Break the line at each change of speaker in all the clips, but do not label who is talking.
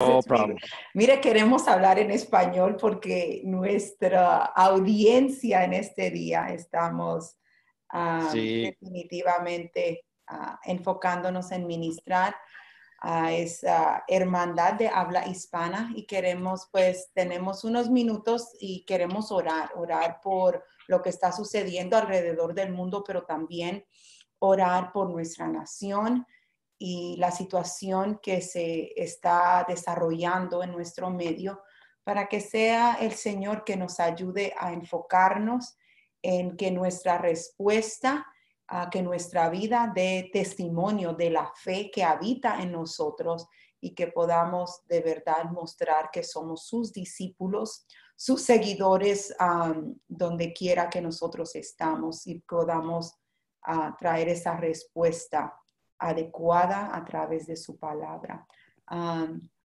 No problem.
Mire, queremos hablar en español porque nuestra audiencia en este día estamos
Sí,
definitivamente enfocándonos en ministrar a esa hermandad de habla hispana y queremos, pues, tenemos unos minutos y queremos orar por lo que está sucediendo alrededor del mundo, pero también orar por nuestra nación y la situación que se está desarrollando en nuestro medio para que sea el Señor que nos ayude a enfocarnos en que nuestra respuesta, que nuestra vida dé testimonio de la fe que habita en nosotros y que podamos de verdad mostrar que somos sus discípulos, sus seguidores, donde quiera que nosotros estamos y podamos traer esa respuesta adecuada a través de su palabra.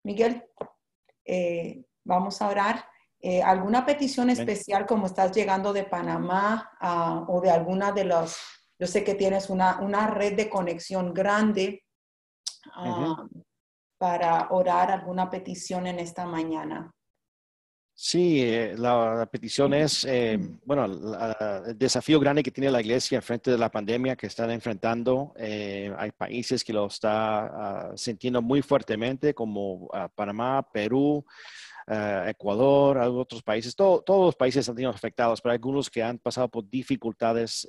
Miguel, vamos a orar. ¿Alguna petición
amén.
especial como estás llegando de Panamá o de alguna de los, yo sé que tienes una red de conexión grande
Ujú.
para orar alguna petición en esta mañana?
Sí, la petición es, bueno, el desafío grande que tiene la iglesia frente de la pandemia que están enfrentando. Hay países que lo están sintiendo muy fuertemente, como Panamá, Perú, Ecuador, otros países. Todos los países han sido afectados, pero hay algunos que han pasado por dificultades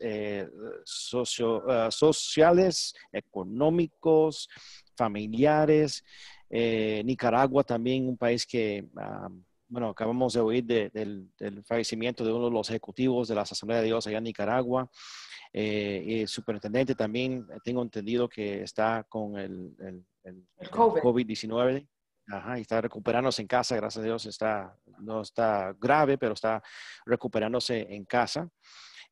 sociales, económicos, familiares. Nicaragua también, un país que bueno, acabamos de oír del fallecimiento de uno de los ejecutivos de la Asamblea de Dios allá en Nicaragua. Y el superintendente también, tengo entendido que está con
El
el
COVID.
COVID-19. Ajá, y está recuperándose en casa, gracias a Dios. No está grave, pero está recuperándose en casa.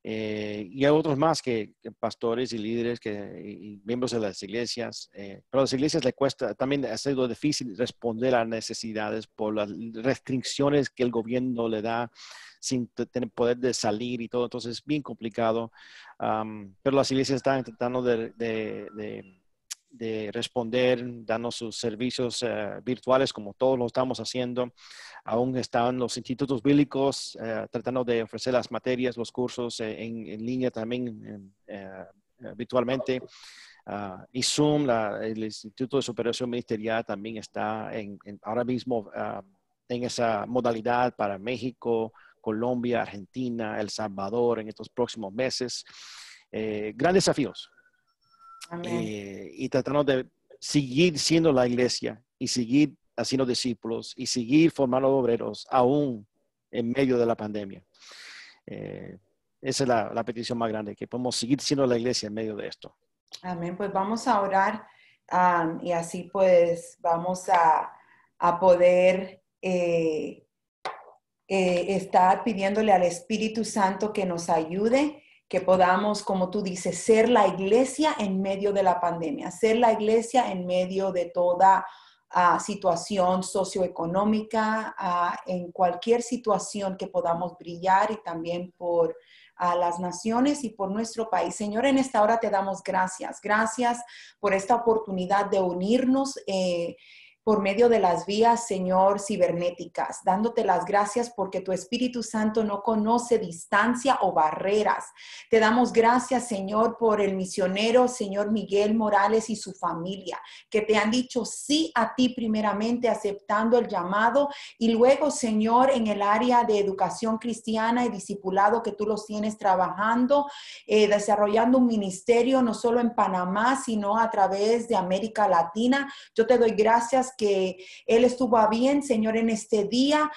Y hay otros más que pastores y líderes y miembros de las iglesias. Pero a las iglesias les cuesta, también ha sido difícil responder a necesidades por las restricciones que el gobierno le da sin tener poder de salir y todo. Entonces es bien complicado. Pero las iglesias están tratando de responder, dando sus servicios virtuales como todos lo estamos haciendo. Aún están los institutos bíblicos tratando de ofrecer las materias, los cursos en línea también virtualmente. Y Zoom, el Instituto de Superación Ministerial, también está ahora mismo en esa modalidad para México, Colombia, Argentina, El Salvador en estos próximos meses. Grandes desafíos.
Amén.
Y tratando de seguir siendo la iglesia y seguir haciendo discípulos y seguir formando obreros aún en medio de la pandemia. Esa es la petición más grande, que podemos seguir siendo la iglesia en medio de esto.
Amén. Pues vamos a orar y así pues vamos a poder estar pidiéndole al Espíritu Santo que nos ayude, que podamos, como tú dices, ser la iglesia en medio de la pandemia, ser la iglesia en medio de toda situación socioeconómica, en cualquier situación que podamos brillar y también por las naciones y por nuestro país. Señor, en esta hora te damos gracias. Gracias por esta oportunidad de unirnos por medio de las vías, Señor, cibernéticas, dándote las gracias porque tu Espíritu Santo no conoce distancia o barreras. Te damos gracias, Señor, por el misionero, Señor Miguel Morales y su familia, que te han dicho sí a ti primeramente, aceptando el llamado, y luego, Señor, en el área de educación cristiana y discipulado que tú los tienes trabajando, desarrollando un ministerio no solo en Panamá, sino a través de América Latina. Yo te doy gracias que Él estuvo a bien, Señor, en este día,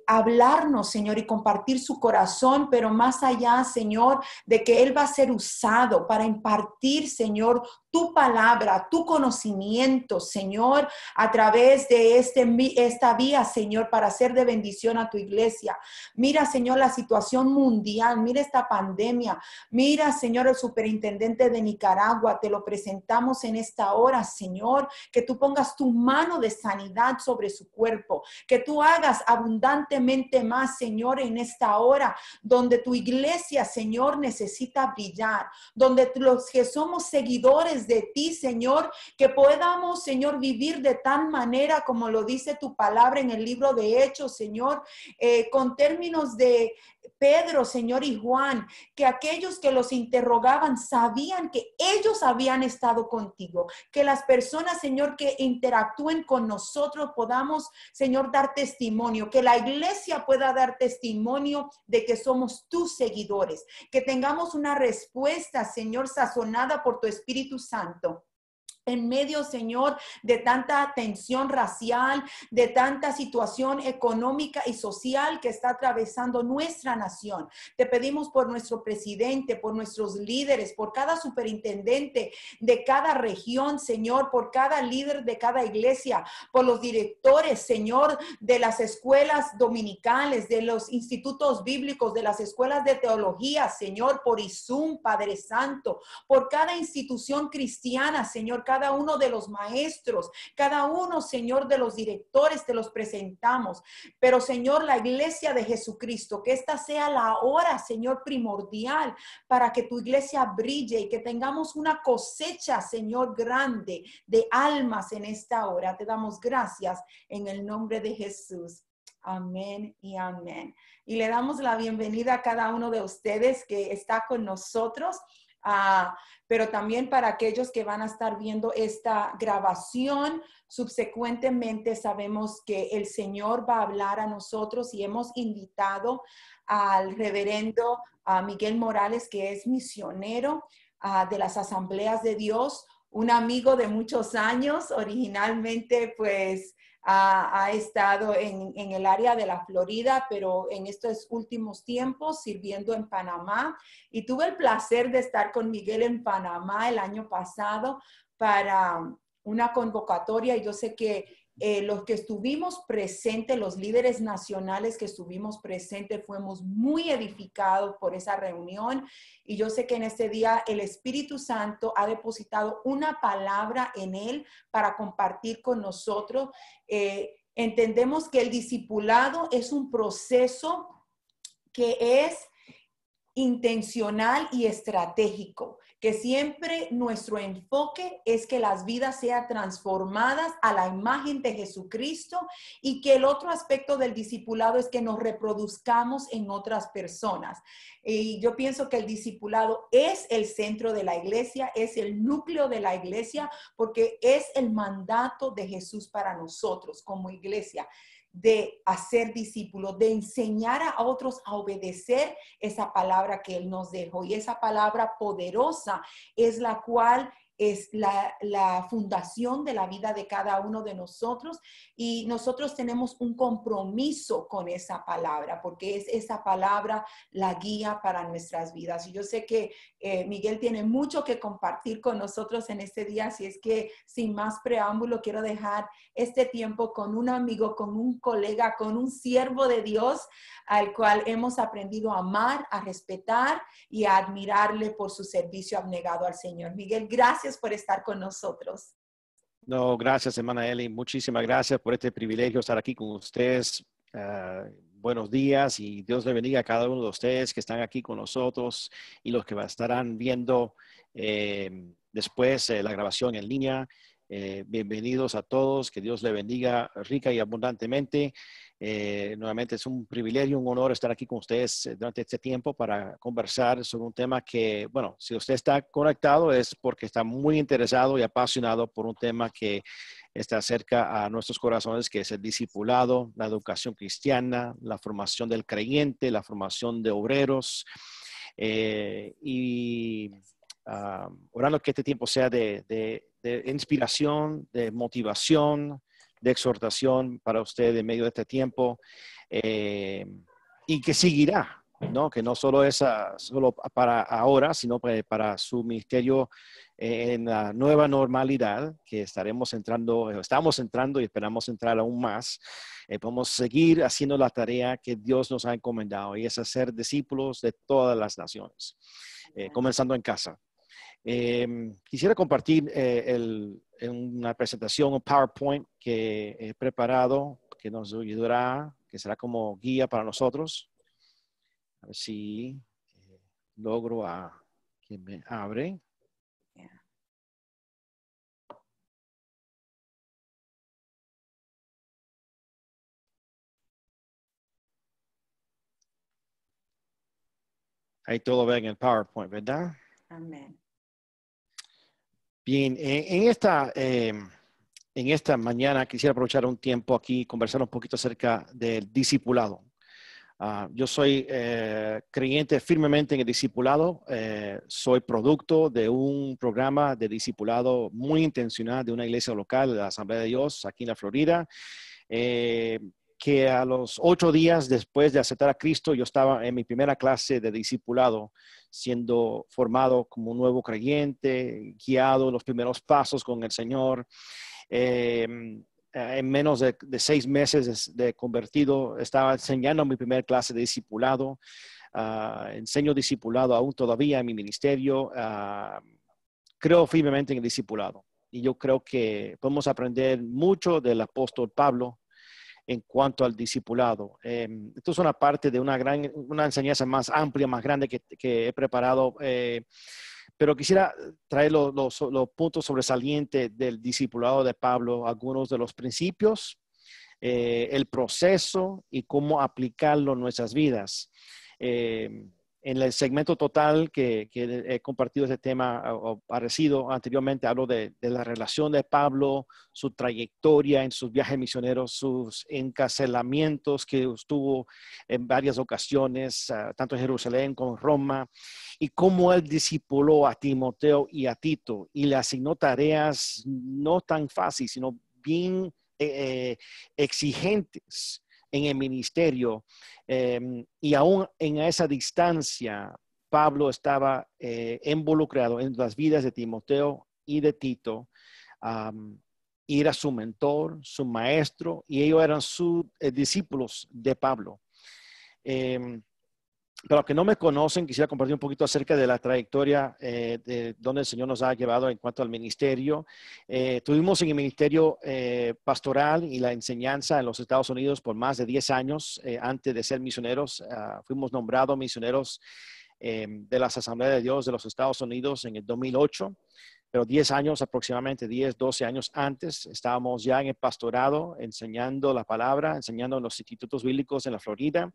hablarnos, Señor, y compartir su corazón, pero más allá, Señor, de que Él va a ser usado para impartir, Señor, tu palabra, tu conocimiento, Señor, a través de esta vía, Señor, para ser de bendición a tu iglesia. Mira, Señor, la situación mundial, mira esta pandemia, mira, Señor, el superintendente de Nicaragua, te lo presentamos en esta hora, Señor, que tú pongas tu mano de sanidad sobre su cuerpo, que tú hagas abundantemente más, Señor, en esta hora, donde tu iglesia, Señor, necesita brillar, donde los que somos seguidores espirituales de ti, Señor, que podamos, Señor, vivir de tal manera como lo dice tu palabra en el libro de Hechos, Señor, con términos de Pedro, Señor, y Juan, que aquellos que los interrogaban sabían que ellos habían estado contigo, que las personas, Señor, que interactúen con nosotros podamos, Señor, dar testimonio, que la iglesia pueda dar testimonio de que somos tus seguidores, que tengamos una respuesta, Señor, sazonada por tu Espíritu Santo. En medio, Señor, de tanta tensión racial, de tanta situación económica y social que está atravesando nuestra nación. Te pedimos por nuestro presidente, por nuestros líderes, por cada superintendente de cada región, Señor, por cada líder de cada iglesia, por los directores, Señor, de las escuelas dominicales, de los institutos bíblicos, de las escuelas de teología, Señor, por ISUM, Padre Santo, por cada institución cristiana, Señor, cada uno de los maestros, cada uno, Señor, de los directores, te los presentamos. Pero, Señor, la iglesia de Jesucristo, que esta sea la hora, Señor, primordial para que tu iglesia brille y que tengamos una cosecha, Señor, grande de almas en esta hora. Te damos gracias en el nombre de Jesús. Amén y amén. Y le damos la bienvenida a cada uno de ustedes que está con nosotros. Pero también para aquellos que van a estar viendo esta grabación, subsecuentemente sabemos que el Señor va a hablar a nosotros y hemos invitado al reverendo Miguel Morales, que es misionero de las Asambleas de Dios, un amigo de muchos años, originalmente pues ha estado en el área de la Florida, pero en estos últimos tiempos sirviendo en Panamá. Y tuve el placer de estar con Miguel en Panamá el año pasado para una convocatoria. Y yo sé que los que estuvimos presentes, los líderes nacionales que estuvimos presentes, fuimos muy edificados por esa reunión. Y yo sé que en este día el Espíritu Santo ha depositado una palabra en él para compartir con nosotros. Entendemos que el discipulado es un proceso que es intencional y estratégico, que siempre nuestro enfoque es que las vidas sean transformadas a la imagen de Jesucristo y que el otro aspecto del discipulado es que nos reproduzcamos en otras personas. Y yo pienso que el discipulado es el centro de la iglesia, es el núcleo de la iglesia, porque es el mandato de Jesús para nosotros como iglesia, de hacer discípulos, de enseñar a otros a obedecer esa palabra que Él nos dejó. Y esa palabra poderosa es la cual es la fundación de la vida de cada uno de nosotros. Y nosotros tenemos un compromiso con esa palabra, porque es esa palabra la guía para nuestras vidas. Y yo sé que Miguel tiene mucho que compartir con nosotros en este día, así es que sin más preámbulo quiero dejar este tiempo con un amigo, con un colega, con un siervo de Dios al cual hemos aprendido a amar, a respetar y a admirarle por su servicio abnegado al Señor. Miguel, gracias por estar con nosotros.
No, gracias, hermana Eli. Muchísimas gracias por este privilegio de estar aquí con ustedes. Buenos días y Dios le bendiga a cada uno de ustedes que están aquí con nosotros y los que estarán viendo después la grabación en línea. Bienvenidos a todos, que Dios le bendiga rica y abundantemente. Nuevamente es un privilegio, un honor estar aquí con ustedes durante este tiempo para conversar sobre un tema que, bueno, si usted está conectado es porque está muy interesado y apasionado por un tema que está cerca a nuestros corazones, que es el discipulado, la educación cristiana, la formación del creyente, la formación de obreros orando que este tiempo sea de inspiración, de motivación, de exhortación para usted en medio de este tiempo y que seguirá, ¿no? Que no solo es solo para ahora, sino para su ministerio en la nueva normalidad que estamos entrando y esperamos entrar aún más. Podemos seguir haciendo la tarea que Dios nos ha encomendado y es hacer discípulos de todas las naciones, comenzando en casa. Quisiera compartir una presentación, un PowerPoint que he preparado, que nos ayudará, que será como guía para nosotros. A ver si logro que me abre. Ahí todo ve en el PowerPoint, ¿verdad?
Amén.
Bien, en esta mañana quisiera aprovechar un tiempo aquí y conversar un poquito acerca del discipulado. Yo soy creyente firmemente en el discipulado. Soy producto de un programa de discipulado muy intencional de una iglesia local, de la Asamblea de Dios, aquí en la Florida. Que a los 8 días después de aceptar a Cristo, yo estaba en mi primera clase de discipulado, siendo formado como un nuevo creyente, guiado en los primeros pasos con el Señor. En menos de 6 meses de convertido, estaba enseñando mi primera clase de discipulado. Enseño discipulado aún todavía en mi ministerio. Creo firmemente en el discipulado. Y yo creo que podemos aprender mucho del apóstol Pablo en cuanto al discipulado. Esto es una parte de una enseñanza más amplia, más grande que he preparado, pero quisiera traer los puntos sobresalientes del discipulado de Pablo, algunos de los principios, el proceso y cómo aplicarlo en nuestras vidas. En el segmento total que he compartido este tema o parecido anteriormente, hablo de la relación de Pablo, su trayectoria en sus viajes misioneros, sus encarcelamientos que estuvo en varias ocasiones, tanto en Jerusalén como en Roma, y cómo él discipuló a Timoteo y a Tito y le asignó tareas no tan fáciles, sino bien exigentes en el ministerio, y aún en esa distancia, Pablo estaba involucrado en las vidas de Timoteo y de Tito. Y era su mentor, su maestro, y ellos eran sus discípulos de Pablo. Para los que no me conocen, quisiera compartir un poquito acerca de la trayectoria de donde el Señor nos ha llevado en cuanto al ministerio. Tuvimos en el ministerio pastoral y la enseñanza en los Estados Unidos por más de 10 años antes de ser misioneros. Fuimos nombrados misioneros de las Asambleas de Dios de los Estados Unidos en el 2008. Pero 10 años, aproximadamente 10, 12 años antes, estábamos ya en el pastorado, enseñando la palabra, enseñando en los institutos bíblicos en la Florida,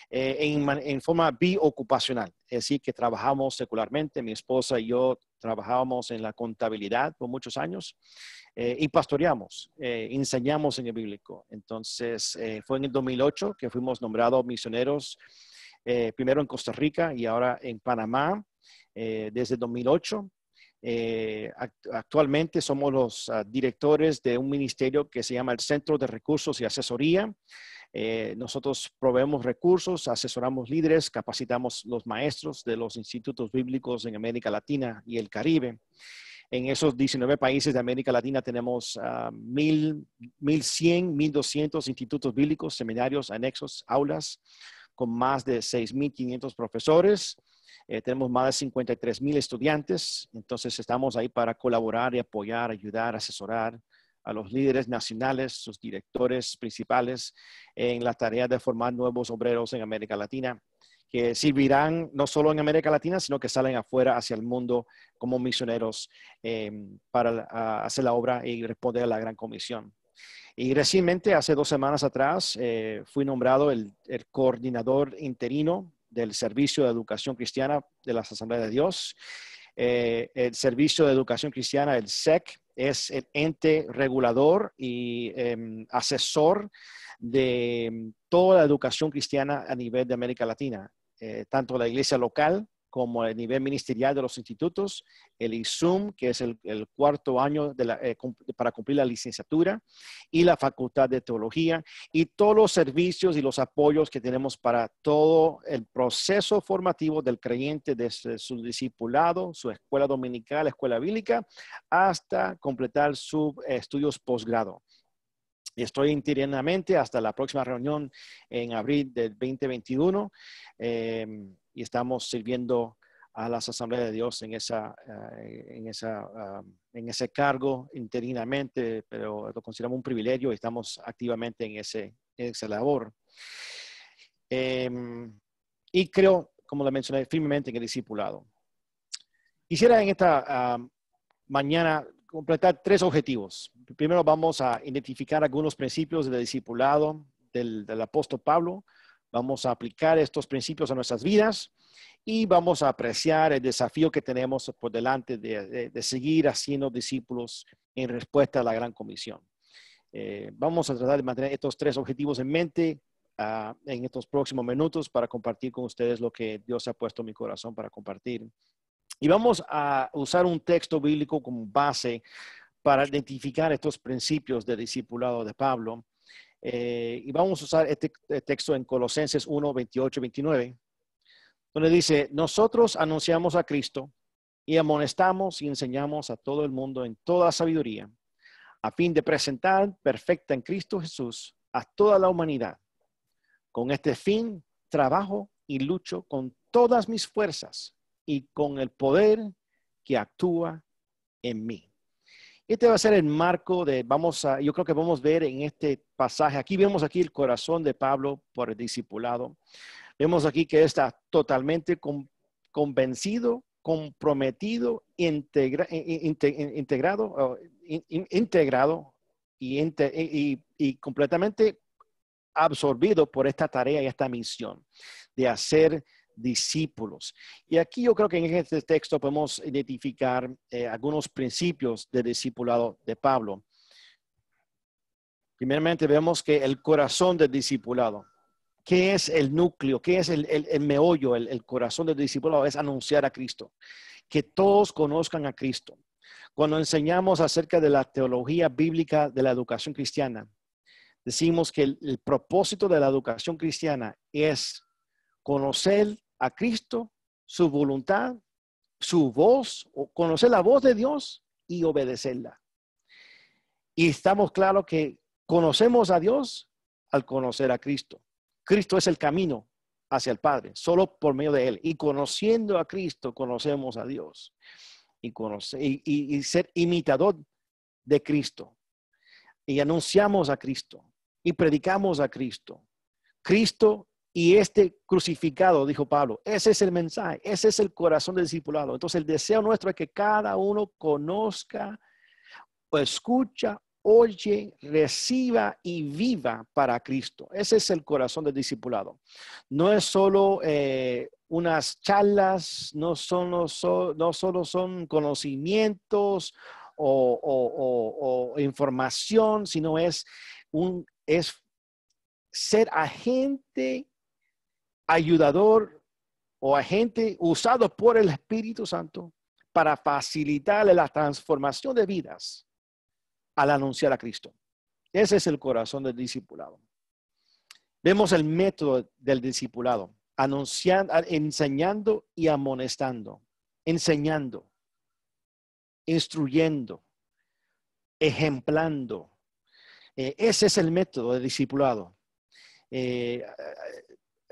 en forma biocupacional. Es decir, que trabajamos secularmente. Mi esposa y yo trabajábamos en la contabilidad por muchos años y pastoreamos, enseñamos en el bíblico. Entonces, fue en el 2008 que fuimos nombrados misioneros, primero en Costa Rica y ahora en Panamá, desde el 2008. Actualmente somos los directores de un ministerio que se llama el Centro de Recursos y Asesoría. Nosotros proveemos recursos, asesoramos líderes, capacitamos los maestros de los institutos bíblicos en América Latina y el Caribe. En esos 19 países de América Latina tenemos 1,100, 1,200 institutos bíblicos, seminarios, anexos, aulas, con más de 6,500 profesores. Tenemos más de 53,000 estudiantes. Entonces estamos ahí para colaborar y apoyar, ayudar, asesorar a los líderes nacionales, sus directores principales en la tarea de formar nuevos obreros en América Latina, que servirán no solo en América Latina, sino que salen afuera hacia el mundo como misioneros para hacer la obra y responder a la gran comisión. Y recientemente, hace 2 semanas atrás, fui nombrado el coordinador interino del Servicio de Educación Cristiana de las Asambleas de Dios. El Servicio de Educación Cristiana, el SEC, es el ente regulador y asesor de toda la educación cristiana a nivel de América Latina, tanto la iglesia local como el nivel ministerial de los institutos, el ISUM, que es el 4º año para cumplir la licenciatura, y la Facultad de Teología, y todos los servicios y los apoyos que tenemos para todo el proceso formativo del creyente, desde su discipulado, su escuela dominical, escuela bíblica, hasta completar sus estudios posgrado. Y estoy interinamente hasta la próxima reunión en abril del 2021. Y estamos sirviendo a las Asambleas de Dios en ese cargo interinamente, pero lo consideramos un privilegio y estamos activamente en esa labor. Y creo, como le mencioné, firmemente en el discipulado. Quisiera en esta mañana completar 3 objetivos. Primero vamos a identificar algunos principios del discipulado del apóstol Pablo, Vamos a aplicar estos principios a nuestras vidas y vamos a apreciar el desafío que tenemos por delante de seguir haciendo discípulos en respuesta a la gran comisión. Vamos a tratar de mantener estos 3 objetivos en mente en estos próximos minutos para compartir con ustedes lo que Dios ha puesto en mi corazón para compartir. Y vamos a usar un texto bíblico como base para identificar estos principios de discipulado de Pablo. Y vamos a usar este texto en Colosenses 1, 28 y 29, donde dice: nosotros anunciamos a Cristo y amonestamos y enseñamos a todo el mundo en toda sabiduría, a fin de presentar perfecta en Cristo Jesús a toda la humanidad. Con este fin, trabajo y lucho con todas mis fuerzas y con el poder que actúa en mí. Este va a ser el marco de, yo creo que vamos a ver en este pasaje, aquí vemos aquí el corazón de Pablo por el discipulado. Vemos aquí que está totalmente convencido, comprometido, integrado y completamente absorbido por esta tarea y esta misión de hacer discípulos. Y aquí yo creo que en este texto podemos identificar algunos principios de discipulado de Pablo. Primeramente vemos que el corazón del discipulado, ¿qué es el núcleo? ¿Qué es el meollo? El corazón del discipulado es anunciar a Cristo, que todos conozcan a Cristo. Cuando enseñamos acerca de la teología bíblica de la educación cristiana, decimos que el propósito de la educación cristiana es conocer a Cristo, su voluntad, su voz, o conocer la voz de Dios y obedecerla. Y estamos claros que conocemos a Dios al conocer a Cristo. Cristo es el camino hacia el Padre, solo por medio de Él. Y conociendo a Cristo, conocemos a Dios. Y ser imitador de Cristo. Y anunciamos a Cristo. Y predicamos a Cristo. Cristo y este crucificado, dijo Pablo, ese es el mensaje, ese es el corazón del discipulado. Entonces el deseo nuestro es que cada uno conozca, o escucha, oye, reciba y viva para Cristo. Ese es el corazón del discipulado. No es solo unas charlas, no solo son conocimientos o información, sino es ser agente ayudador o agente usado por el Espíritu Santo para facilitarle la transformación de vidas al anunciar a Cristo. Ese es el corazón del discipulado. Vemos el método del discipulado, enseñando y amonestando, enseñando, instruyendo, ejemplando. Ese es el método del discipulado.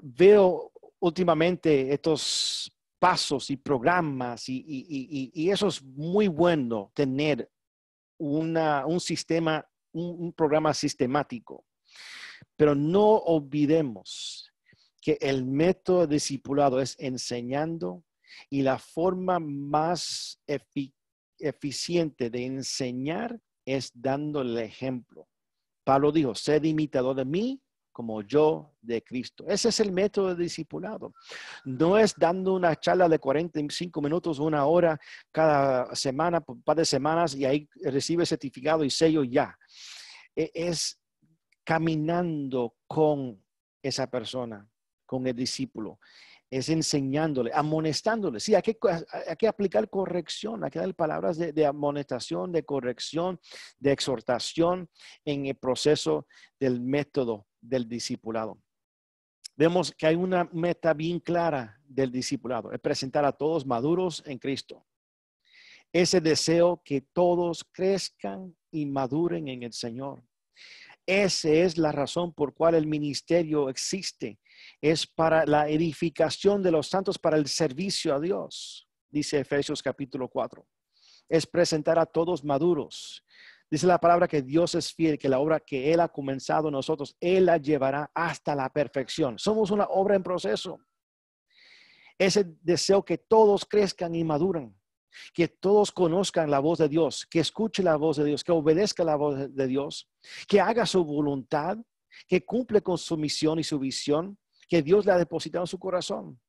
Veo últimamente estos pasos y programas y eso es muy bueno tener un sistema, un programa sistemático. Pero no olvidemos que el método discipulado es enseñando y la forma más eficiente de enseñar es dando el ejemplo. Pablo dijo, sed imitador de mí como yo de Cristo. Ese es el método de discipulado. No es dando una charla de 45 minutos, 1 hora cada semana, por un par de semanas y ahí recibe certificado y sello ya. Es caminando con esa persona, con el discípulo. Es enseñándole, amonestándole. Sí, hay que aplicar corrección, hay que dar palabras de amonestación, de corrección, de exhortación en el proceso del método del discipulado. Vemos que hay una meta bien clara del discipulado, es presentar a todos maduros en Cristo. Ese deseo que todos crezcan y maduren en el Señor. Esa es la razón por cual el ministerio existe. Es para la edificación de los santos, para el servicio a Dios, dice Efesios capítulo 4. Es presentar a todos maduros. Dice la palabra que Dios es fiel, que la obra que Él ha comenzado en nosotros, Él la llevará hasta la perfección. Somos una obra en proceso. Ese deseo que todos crezcan y maduren. Que todos conozcan la voz de Dios, que escuche la voz de Dios, que obedezca la voz de Dios, que haga su voluntad, que cumple con su misión y su visión, que Dios le ha depositado en su corazón.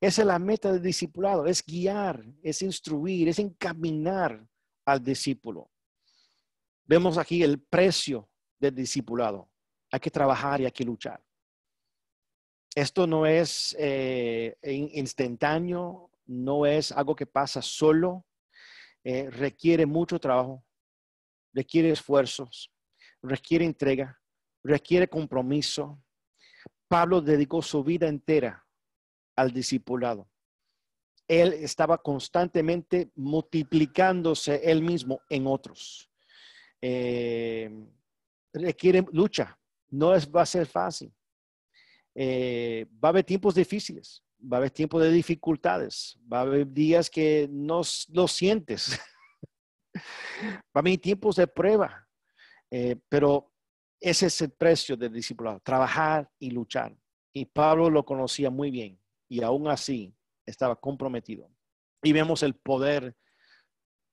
Esa es la meta del discipulado, es guiar, es instruir, es encaminar al discípulo. Vemos aquí el precio del discipulado. Hay que trabajar y hay que luchar. Esto no es instantáneo, no es algo que pasa solo. Requiere mucho trabajo, requiere esfuerzos, requiere entrega, requiere compromiso. Pablo dedicó su vida entera al discipulado. Él estaba constantemente multiplicándose él mismo en otros. Requiere lucha, va a ser fácil. Va a haber tiempos difíciles, va a haber tiempos de dificultades, va a haber días que no lo sientes. Va a haber tiempos de prueba, pero ese es el precio del discipulado, trabajar y luchar. Y Pablo lo conocía muy bien y aún así estaba comprometido. Y vemos el poder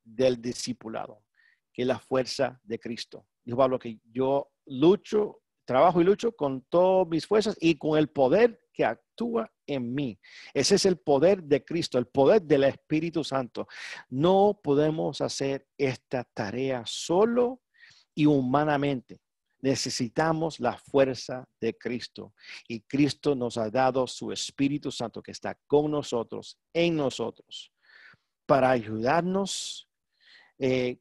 del discipulado, que es la fuerza de Cristo. Dijo Pablo que yo lucho, trabajo y lucho con todas mis fuerzas y con el poder que actúa en mí. Ese es el poder de Cristo, el poder del Espíritu Santo. No podemos hacer esta tarea solo y humanamente. Necesitamos la fuerza de Cristo y Cristo nos ha dado su Espíritu Santo que está con nosotros, en nosotros, para ayudarnos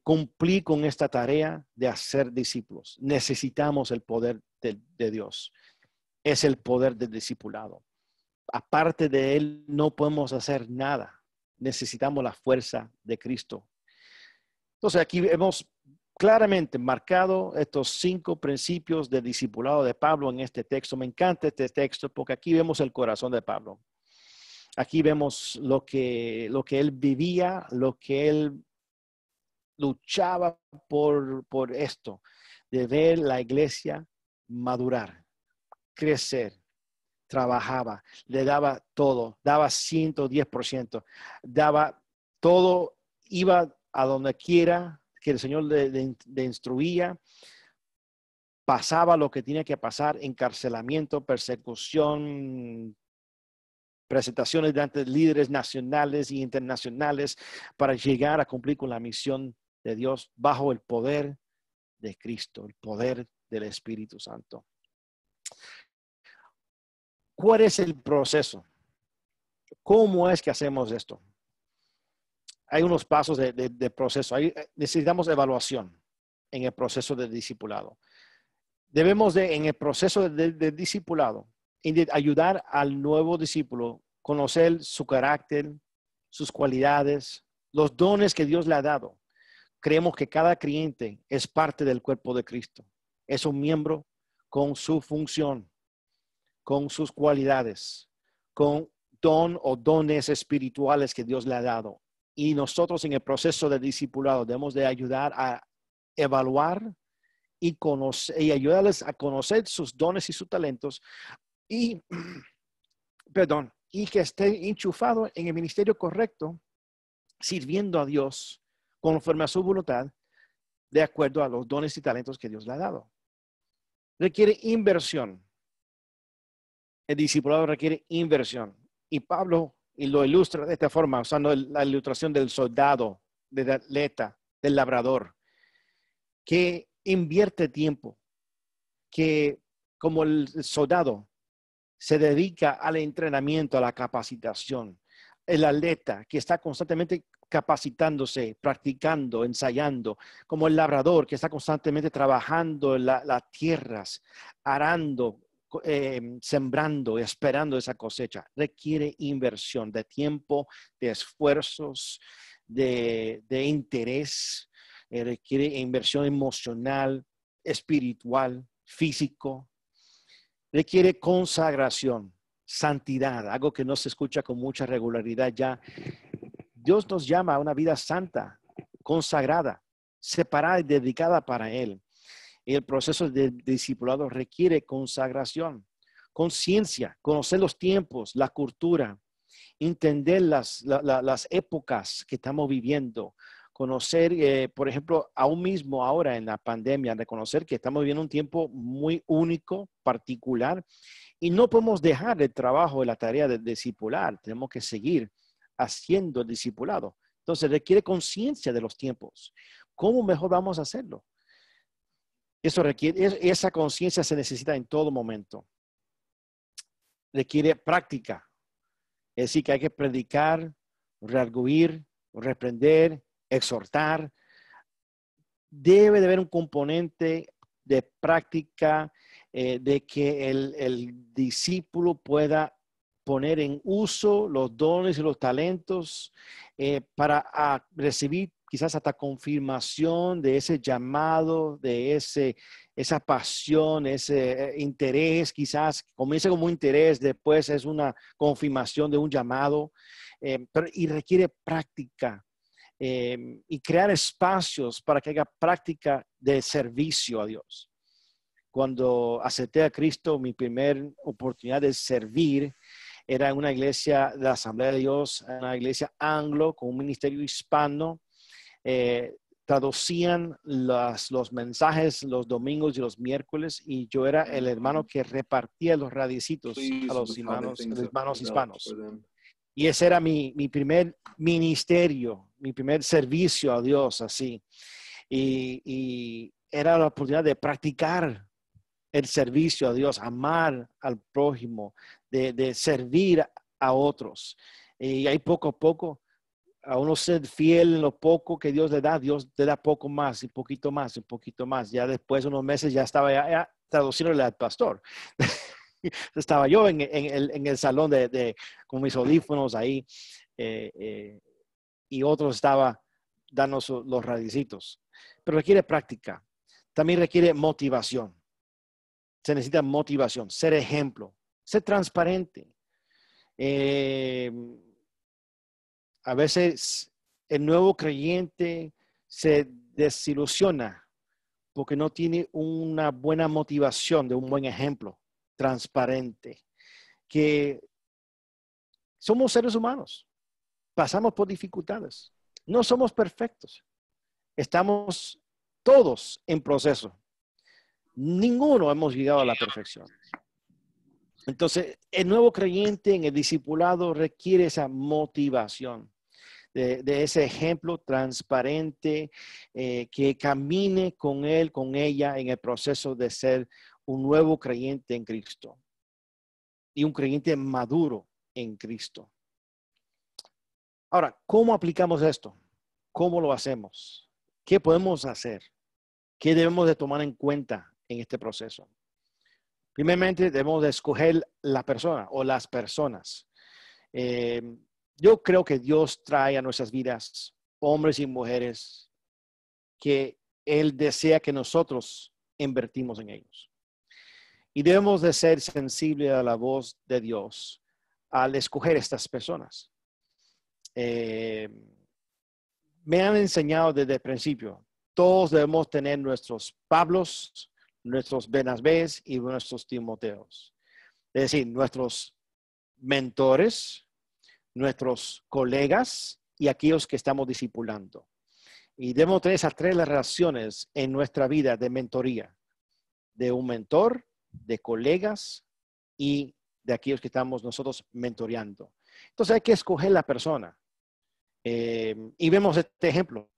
cumplir con esta tarea de hacer discípulos. Necesitamos el poder de Dios. Es el poder del discipulado. Aparte de él no podemos hacer nada. Necesitamos la fuerza de Cristo. Entonces aquí hemos claramente marcado estos 5 principios de discipulado de Pablo en este texto. Me encanta este texto porque aquí vemos el corazón de Pablo. Aquí vemos lo que él vivía, lo que él luchaba por esto, de ver la iglesia madurar, crecer, trabajaba, le daba todo, daba 110%, daba todo, iba a donde quiera que el Señor le instruía, pasaba lo que tenía que pasar, encarcelamiento, persecución, presentaciones delante de líderes nacionales e internacionales para llegar a cumplir con la misión de Dios bajo el poder de Cristo, el poder del Espíritu Santo. ¿Cuál es el proceso? ¿Cómo es que hacemos esto? Hay unos pasos de proceso. Necesitamos evaluación en el proceso de discipulado. Debemos en el proceso de discipulado, ayudar al nuevo discípulo, conocer su carácter, sus cualidades, los dones que Dios le ha dado. Creemos que cada creyente es parte del cuerpo de Cristo. Es un miembro con su función, con sus cualidades, con dones espirituales que Dios le ha dado. Y nosotros en el proceso de discipulado debemos de ayudar a evaluar y ayudarles a conocer sus dones y sus talentos y que esté enchufado en el ministerio correcto, sirviendo a Dios conforme a su voluntad, de acuerdo a los dones y talentos que Dios le ha dado. Requiere inversión. El discipulado requiere inversión. Y Pablo lo ilustra de esta forma, usando la ilustración del soldado, del atleta, del labrador, que invierte tiempo, que como el soldado se dedica al entrenamiento, a la capacitación. El atleta que está constantemente capacitándose, practicando, ensayando, como el labrador que está constantemente trabajando en las tierras, arando, sembrando, esperando esa cosecha. Requiere inversión de tiempo, de esfuerzos, de interés, requiere inversión emocional, espiritual, físico. Requiere consagración, santidad, algo que no se escucha con mucha regularidad ya. Dios nos llama a una vida santa, consagrada, separada y dedicada para Él. Y el proceso de discipulado requiere consagración, conciencia, conocer los tiempos, la cultura, entender las épocas que estamos viviendo, conocer, por ejemplo, aún mismo ahora en la pandemia, reconocer que estamos viviendo un tiempo muy único, particular, y no podemos dejar el trabajo, la tarea de discipular. Tenemos que seguir haciendo el discipulado. Entonces requiere conciencia de los tiempos. ¿Cómo mejor vamos a hacerlo? Eso requiere, esa conciencia se necesita en todo momento. Requiere práctica. Es decir, que hay que predicar, redarguir, reprender, exhortar. Debe de haber un componente de práctica, de que el discípulo pueda poner en uso los dones y los talentos para recibir quizás hasta confirmación de ese llamado, de esa pasión, ese interés. Quizás comienza como un interés, después es una confirmación de un llamado, y requiere práctica. Y crear espacios para que haya práctica de servicio a Dios. Cuando acepté a Cristo, mi primera oportunidad de servir era en una iglesia de la Asamblea de Dios, una iglesia anglo con un ministerio hispano. Traducían los mensajes los domingos y los miércoles, y yo era el hermano que repartía los radicitos a los hermanos hispanos. Y ese era mi primer ministerio, mi primer servicio a Dios, así. Y era la oportunidad de practicar el servicio a Dios, amar al prójimo, de servir a otros. Y ahí poco a poco, a uno ser fiel en lo poco que Dios le da poco más y poquito más y poquito más. Ya después de unos meses ya estaba ya traduciéndole al pastor. Estaba yo en el salón con mis audífonos ahí, y otros estaba dando los radicitos. Pero requiere práctica. También requiere motivación. Se necesita motivación, ser ejemplo, ser transparente. A veces el nuevo creyente se desilusiona porque no tiene una buena motivación de un buen ejemplo transparente. Que somos seres humanos, pasamos por dificultades, no somos perfectos, estamos todos en proceso. Ninguno hemos llegado a la perfección. Entonces, el nuevo creyente en el discipulado requiere esa motivación, de ese ejemplo transparente, que camine con él, con ella en el proceso de ser un nuevo creyente en Cristo y un creyente maduro en Cristo. Ahora, ¿cómo aplicamos esto? ¿Cómo lo hacemos? ¿Qué podemos hacer? ¿Qué debemos de tomar en cuenta en este proceso? Primeramente, debemos de escoger la persona o las personas. Yo creo que Dios trae a nuestras vidas hombres y mujeres que Él desea que nosotros invertimos en ellos. Y debemos de ser sensibles a la voz de Dios al escoger estas personas. Me han enseñado desde el principio, todos debemos tener nuestros Pablos, nuestros Bernabés y nuestros Timoteos. Es decir, nuestros mentores, nuestros colegas y aquellos que estamos discipulando. Y debemos tener esas tres relaciones en nuestra vida de mentoría, de un mentor, de colegas y de aquellos que estamos nosotros mentoreando. Entonces hay que escoger la persona. Y vemos este ejemplo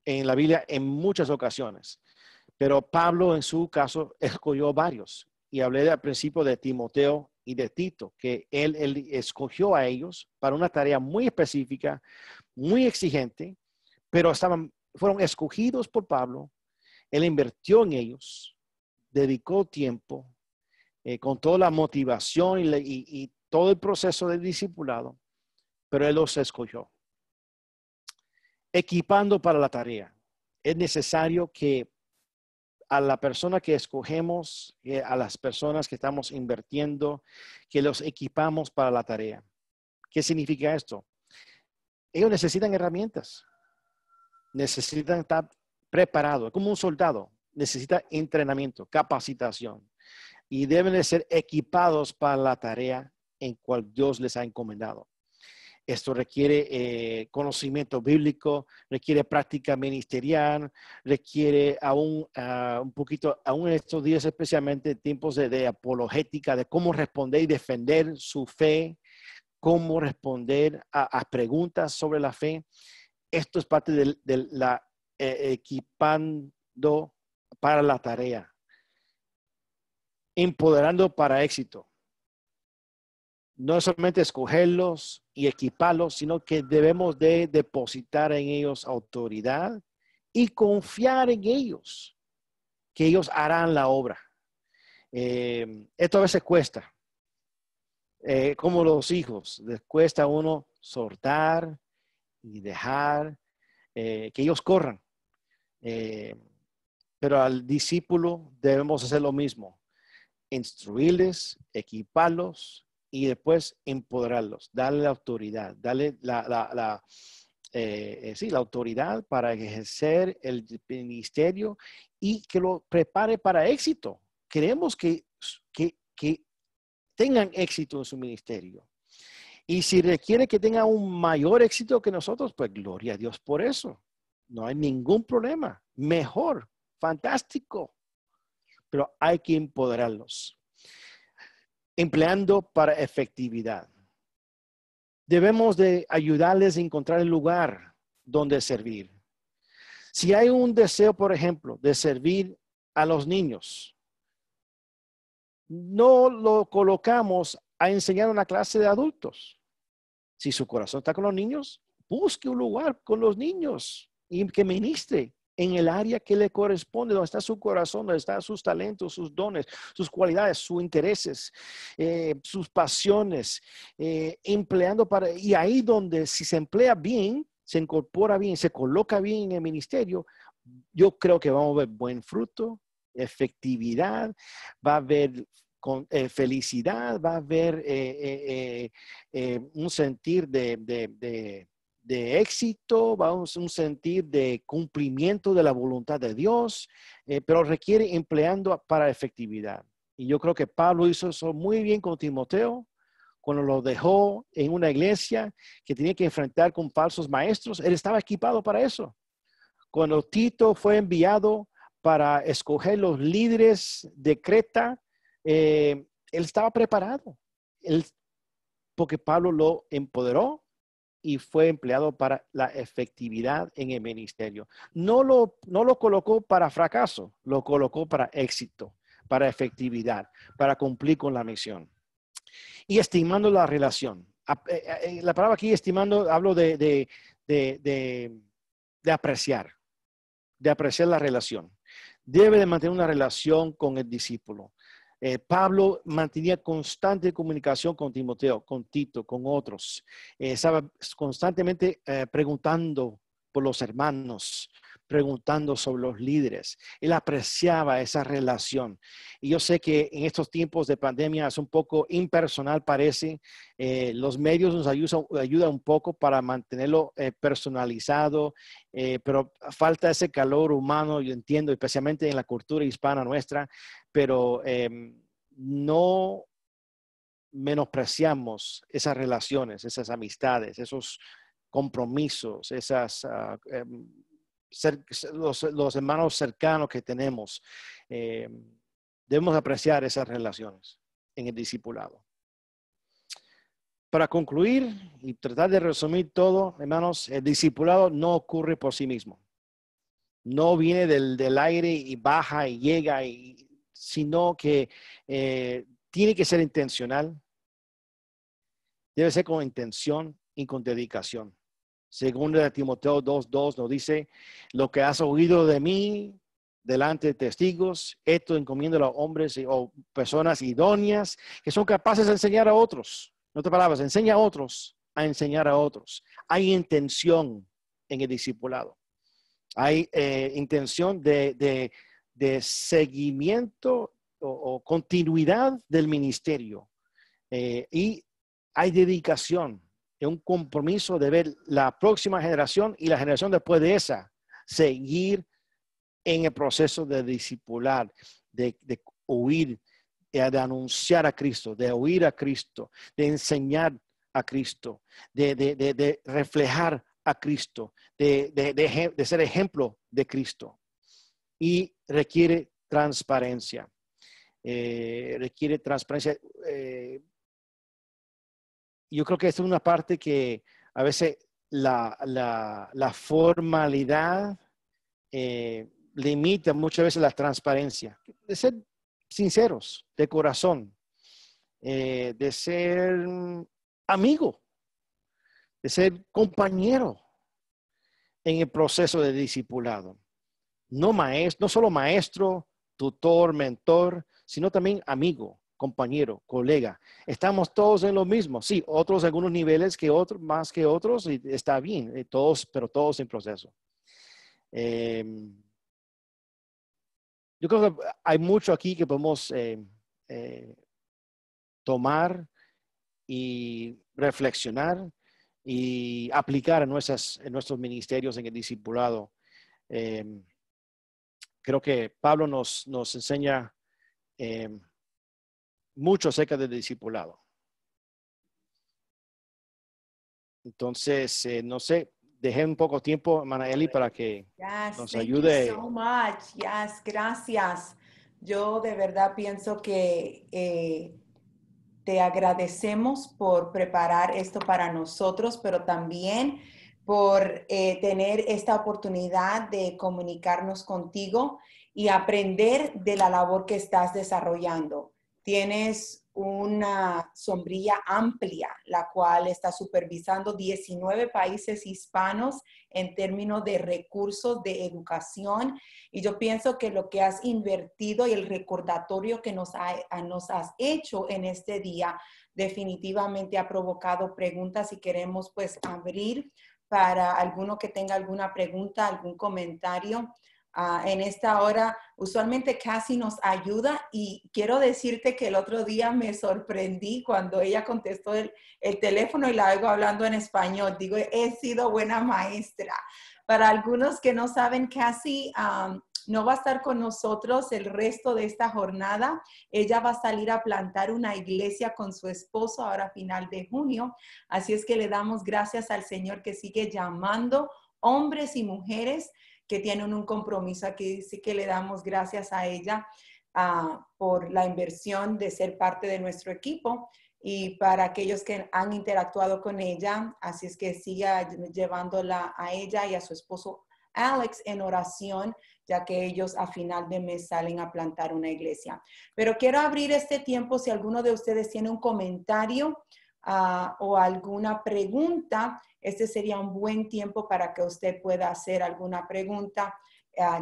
en la Biblia en muchas ocasiones. Pero Pablo, en su caso, escogió varios. Y hablé al principio de Timoteo y de Tito, que él escogió a ellos para una tarea muy específica, muy exigente, pero fueron escogidos por Pablo. Él invirtió en ellos, dedicó tiempo, con toda la motivación y todo el proceso de discipulado, pero él los escogió. Equipando para la tarea. Es necesario que a la persona que escogemos, a las personas que estamos invirtiendo, que los equipamos para la tarea. ¿Qué significa esto? Ellos necesitan herramientas, necesitan estar preparados, como un soldado, necesita entrenamiento, capacitación, y deben de ser equipados para la tarea en cual Dios les ha encomendado. Esto requiere conocimiento bíblico, requiere práctica ministerial, requiere aún un poquito, aún en estos días, especialmente tiempos de apologética, de cómo responder y defender su fe, cómo responder a preguntas sobre la fe. Esto es parte de la equipando para la tarea, empoderando para éxito. No es solamente escogerlos y equiparlos, sino que debemos de depositar en ellos autoridad y confiar en ellos, que ellos harán la obra. Esto a veces cuesta. Como los hijos, les cuesta a uno soltar y dejar que ellos corran. Pero al discípulo debemos hacer lo mismo. Instruirles, equiparlos y después empoderarlos, darle la autoridad, darle la autoridad para ejercer el ministerio y que lo prepare para éxito. Queremos que tengan éxito en su ministerio. Y si requiere que tengan un mayor éxito que nosotros, pues gloria a Dios por eso. No hay ningún problema. Mejor, fantástico. Pero hay que empoderarlos. Empleando para efectividad. Debemos de ayudarles a encontrar el lugar donde servir. Si hay un deseo, por ejemplo, de servir a los niños, no lo colocamos a enseñar una clase de adultos. Si su corazón está con los niños, busque un lugar con los niños y que ministre en el área que le corresponde, donde está su corazón, donde están sus talentos, sus dones, sus cualidades, sus intereses, sus pasiones, empleando para, y ahí donde si se emplea bien, se incorpora bien, se coloca bien en el ministerio, yo creo que vamos a ver buen fruto, efectividad, va a haber felicidad, va a haber un sentir de éxito, va a un sentir de cumplimiento de la voluntad de Dios, pero requiere empleando para efectividad. Y yo creo que Pablo hizo eso muy bien con Timoteo, cuando lo dejó en una iglesia que tenía que enfrentar con falsos maestros. Él estaba equipado para eso. Cuando Tito fue enviado para escoger los líderes de Creta, él estaba preparado, porque Pablo lo empoderó y fue empleado para la efectividad en el ministerio. No lo colocó para fracaso, lo colocó para éxito, para efectividad, para cumplir con la misión. Y estimando la relación. La palabra aquí, estimando, hablo de apreciar la relación. Debe de mantener una relación con el discípulo. Pablo mantenía constante comunicación con Timoteo, con Tito, con otros. Estaba constantemente preguntando por los hermanos, preguntando sobre los líderes. Él apreciaba esa relación. Y yo sé que en estos tiempos de pandemia es un poco impersonal, parece. Los medios nos ayudan un poco para mantenerlo personalizado, pero falta ese calor humano, yo entiendo, especialmente en la cultura hispana nuestra, pero no menospreciamos esas relaciones, esas amistades, esos compromisos, los hermanos cercanos que tenemos. Debemos apreciar esas relaciones en el discipulado. Para concluir y tratar de resumir todo, hermanos, el discipulado no ocurre por sí mismo. No viene del aire y baja y llega, sino que tiene que ser intencional. Debe ser con intención y con dedicación. Según de Timoteo 2:2 nos dice, lo que has oído de mí delante de testigos, esto encomiéndalo a hombres o personas idóneas que son capaces de enseñar a otros. En otras palabras, enseña a otros a enseñar a otros. Hay intención en el discipulado. Hay intención de seguimiento o continuidad del ministerio. Y hay dedicación, un compromiso de ver la próxima generación y la generación después de esa, seguir en el proceso de discipular, de oír, de anunciar a Cristo, de oír a Cristo, de enseñar a Cristo, de reflejar a Cristo, de ser ejemplo de Cristo. Y requiere transparencia. Requiere transparencia. Yo creo que es una parte que a veces la formalidad limita muchas veces la transparencia. De ser sinceros, de corazón, de ser amigo, de ser compañero en el proceso de discipulado. No solo maestro, tutor, mentor, sino también amigo, compañero, colega. Estamos todos en lo mismo. Sí, otros algunos niveles que otros, más que otros, y está bien, pero todos en proceso. Yo creo que hay mucho aquí que podemos tomar y reflexionar y aplicar en nuestros ministerios en el discipulado. Creo que Pablo nos enseña mucho acerca del discipulado. Entonces, no sé, dejé un poco tiempo, hermana Eli, para que nos ayude.
Thank you so much. Yes, gracias. Yo de verdad pienso que te agradecemos por preparar esto para nosotros, pero también por tener esta oportunidad de comunicarnos contigo y aprender de la labor que estás desarrollando. Tienes una sombrilla amplia, la cual está supervisando 19 países hispanos en términos de recursos de educación. Y yo pienso que lo que has invertido y el recordatorio que nos has hecho en este día definitivamente ha provocado preguntas y queremos pues abrir para alguno que tenga alguna pregunta, algún comentario. En esta hora, usualmente Cassie nos ayuda y quiero decirte que el otro día me sorprendí cuando ella contestó el teléfono y la oigo hablando en español. Digo, he sido buena maestra. Para algunos que no saben, Cassie no va a estar con nosotros el resto de esta jornada. Ella va a salir a plantar una iglesia con su esposo ahora a final de junio. Así es que le damos gracias al Señor que sigue llamando hombres y mujeres que tienen un compromiso. Aquí sí que le damos gracias a ella por la inversión de ser parte de nuestro equipo y para aquellos que han interactuado con ella. Así es que siga llevándola a ella y a su esposo Alex en oración, ya que ellos a final de mes salen a plantar una iglesia. Pero quiero abrir este tiempo si alguno de ustedes tiene un comentario o alguna pregunta. Este sería un buen tiempo para que usted pueda hacer alguna pregunta,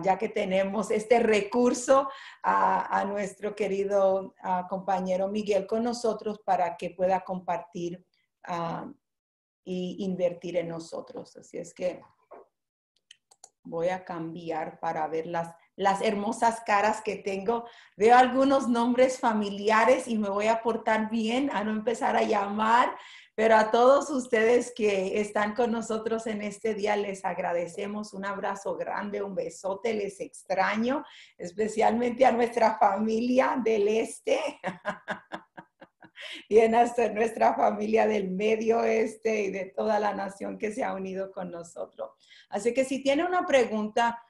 ya que tenemos este recurso a nuestro querido compañero Miguel con nosotros para que pueda compartir y invertir en nosotros. Así es que voy a cambiar para ver las hermosas caras que tengo. Veo algunos nombres familiares y me voy a portar bien a no empezar a llamar, pero a todos ustedes que están con nosotros en este día les agradecemos. Un abrazo grande, un besote, les extraño, especialmente a nuestra familia del este. Y en nuestra familia del Medio Oeste y de toda la nación que se ha unido con nosotros. Así que si tiene una pregunta,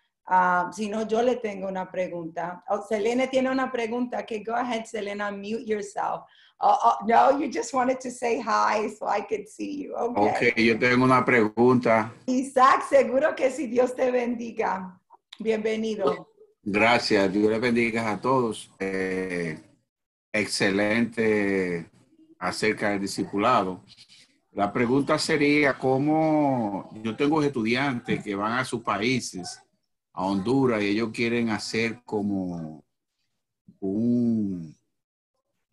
si no, yo le tengo una pregunta. Oh, Selene tiene una pregunta. Okay, go ahead, Selena, mute yourself. No, you just wanted to say hi so I could see you. Okay.
Ok, yo tengo una pregunta.
Isaac, seguro que sí, Dios te bendiga. Bienvenido.
Gracias, Dios les bendiga a todos. Excelente acerca del discipulado. La pregunta sería cómo yo tengo estudiantes que van a sus países, a Honduras, y ellos quieren hacer como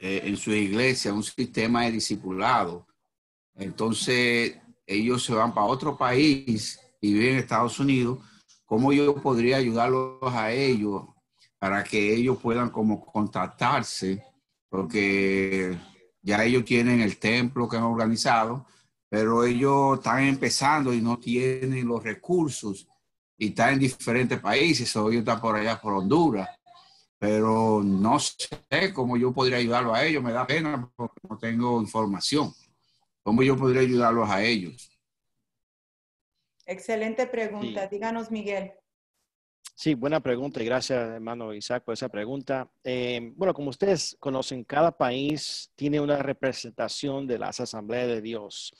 en su iglesia un sistema de discipulado. Entonces ellos se van para otro país y viven en Estados Unidos. ¿Cómo yo podría ayudarlos a ellos para que ellos puedan como contactarse? Porque ya ellos tienen el templo que han organizado, pero ellos están empezando y no tienen los recursos y están en diferentes países. O ellos están por allá, por Honduras, pero no sé cómo yo podría ayudarlo a ellos. Me da pena porque no tengo información. ¿Cómo yo podría ayudarlos a ellos?
Excelente pregunta.
Sí.
Díganos, Miguel.
Sí, buena pregunta y gracias, hermano Isaac, por esa pregunta. Bueno, como ustedes conocen, cada país tiene una representación de las asambleas de Dios.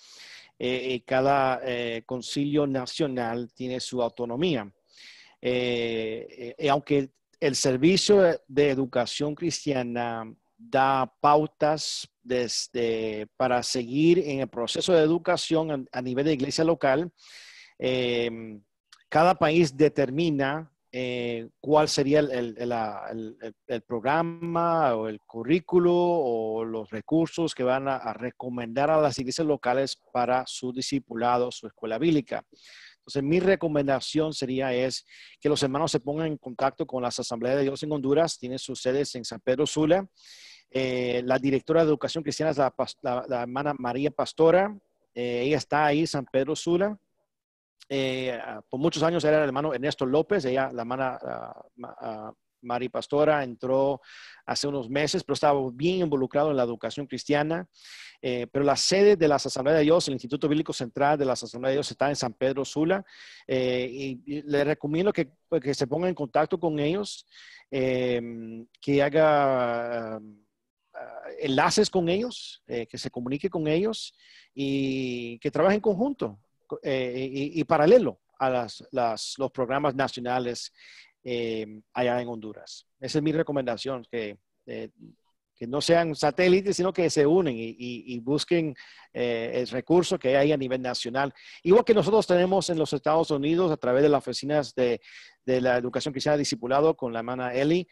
Y cada concilio nacional tiene su autonomía. Aunque el servicio de educación cristiana da pautas para seguir en el proceso de educación a nivel de iglesia local, eh, cada país determina cuál sería el programa o el currículo o los recursos que van a recomendar a las iglesias locales para su discipulado, su escuela bíblica. Entonces, mi recomendación sería que los hermanos se pongan en contacto con las Asambleas de Dios en Honduras. Tienen sus sedes en San Pedro Sula. La directora de Educación Cristiana es la hermana María Pastora. Ella está ahí en San Pedro Sula. Por muchos años era el hermano Ernesto López. Ella, la hermana María Pastora, entró hace unos meses, pero estaba bien involucrado en la educación cristiana. Pero la sede de las Asambleas de Dios, el Instituto Bíblico Central de las Asambleas de Dios, está en San Pedro Sula. Y le recomiendo que se ponga en contacto con ellos, que haga enlaces con ellos, que se comunique con ellos y que trabaje en conjunto y paralelo a los programas nacionales allá en Honduras. Esa es mi recomendación, que no sean satélites, sino que se unen y busquen el recurso que hay a nivel nacional. Igual que nosotros tenemos en los Estados Unidos a través de las oficinas de la educación cristiana discipulado con la hermana Eli.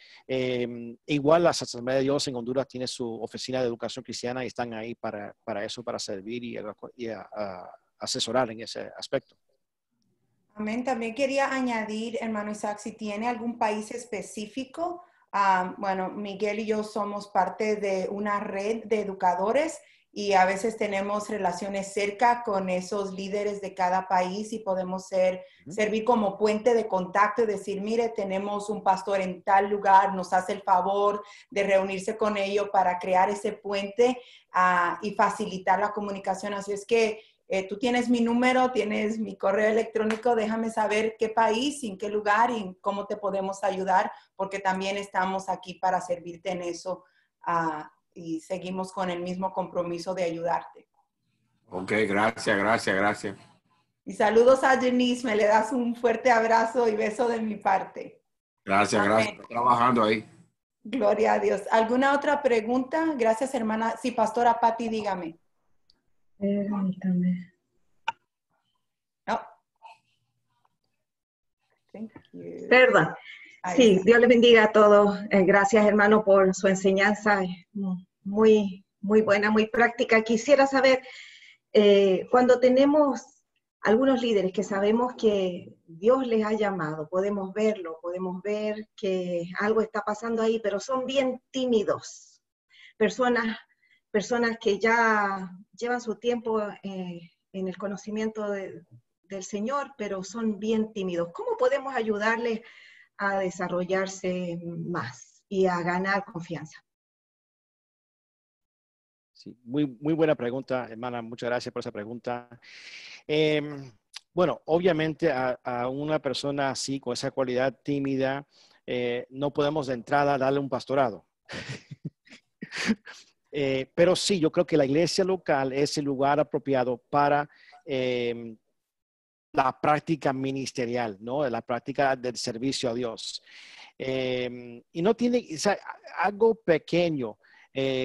Igual las Asambleas de Dios en Honduras tiene su oficina de educación cristiana y están ahí para eso, para servir y asesorar en ese aspecto.
Amén. También quería añadir, hermano Isaac, si tiene algún país específico. Bueno, Miguel y yo somos parte de una red de educadores y a veces tenemos relaciones cerca con esos líderes de cada país y podemos servir como puente de contacto y decir, mire, tenemos un pastor en tal lugar, nos hace el favor de reunirse con ellos para crear ese puente y facilitar la comunicación. Así es que tú tienes mi número, tienes mi correo electrónico, déjame saber qué país, en qué lugar y cómo te podemos ayudar, porque también estamos aquí para servirte en eso y seguimos con el mismo compromiso de ayudarte.
Ok, gracias.
Y saludos a Janice, me le das un fuerte abrazo y beso de mi parte.
Gracias. Estoy trabajando ahí.
Gloria a Dios. ¿Alguna otra pregunta? Gracias, hermana. Sí, pastora Patti, dígame.
Permítame.
No. Thank you.
Perdón.
Ahí
Sí,
está.
Dios les bendiga a todos. Gracias, hermano, por su enseñanza. Muy buena, muy práctica. Quisiera saber, cuando tenemos algunos líderes que sabemos que Dios les ha llamado, podemos verlo, podemos ver que algo está pasando ahí, pero son bien tímidos. Personas que ya llevan su tiempo en el conocimiento del Señor, pero son bien tímidos. ¿Cómo podemos ayudarles a desarrollarse más y a ganar confianza?
Sí, muy buena pregunta, hermana. Muchas gracias por esa pregunta. Bueno, obviamente a una persona así, con esa cualidad tímida, no podemos de entrada darle un pastorado. Pero sí, yo creo que la iglesia local es el lugar apropiado para la práctica ministerial, ¿no? La práctica del servicio a Dios. Y no tiene, o sea, algo pequeño,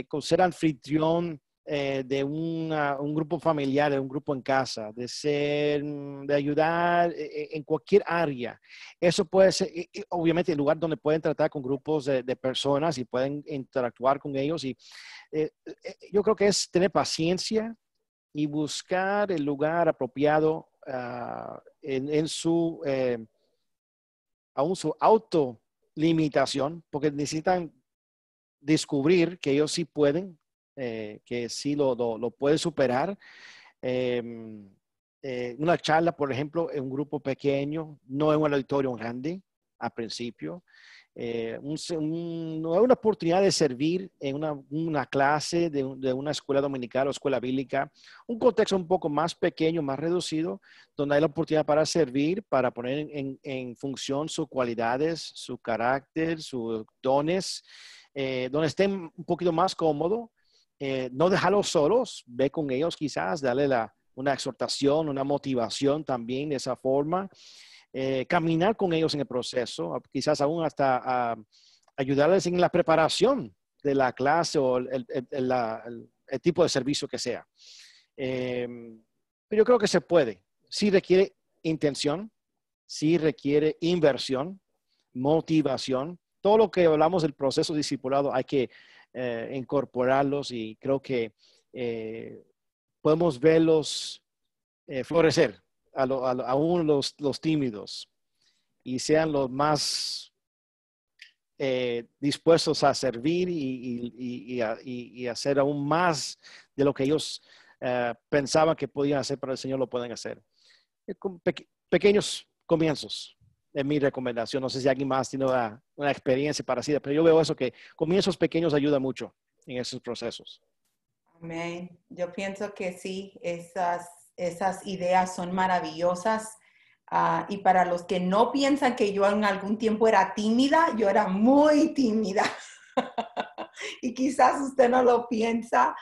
con ser anfitrión de un grupo familiar, de un grupo en casa, de ayudar en cualquier área. Eso puede ser, obviamente, el lugar donde pueden tratar con grupos de personas y pueden interactuar con ellos. Y yo creo que es tener paciencia y buscar el lugar apropiado en su autolimitación, porque necesitan descubrir que ellos sí pueden, que sí lo pueden superar. Una charla, por ejemplo, en un grupo pequeño, no en un auditorio grande al principio. una oportunidad de servir en una clase de una escuela dominical o escuela bíblica, un contexto un poco más pequeño, más reducido, donde hay la oportunidad para servir, para poner en función sus cualidades, su carácter, sus dones, donde estén un poquito más cómodos, no dejarlos solos, ve con ellos quizás, darle una exhortación, una motivación también de esa forma. Caminar con ellos en el proceso, quizás aún hasta ayudarles en la preparación de la clase o el tipo de servicio que sea. Pero yo creo que se puede. Sí requiere intención, sí requiere inversión, motivación. Todo lo que hablamos del proceso discipulado hay que incorporarlos y creo que podemos verlos florecer. Aún los tímidos y sean los más dispuestos a servir y hacer aún más de lo que ellos pensaban que podían hacer para el Señor, lo pueden hacer. Pequeños comienzos es mi recomendación. No sé si alguien más tiene una experiencia parecida, pero yo veo eso, que comienzos pequeños ayudan mucho en esos procesos.
Amén. Yo pienso que sí, esas ideas son maravillosas. Y para los que no piensan que yo en algún tiempo era tímida, yo era muy tímida. Y quizás usted no lo piensa,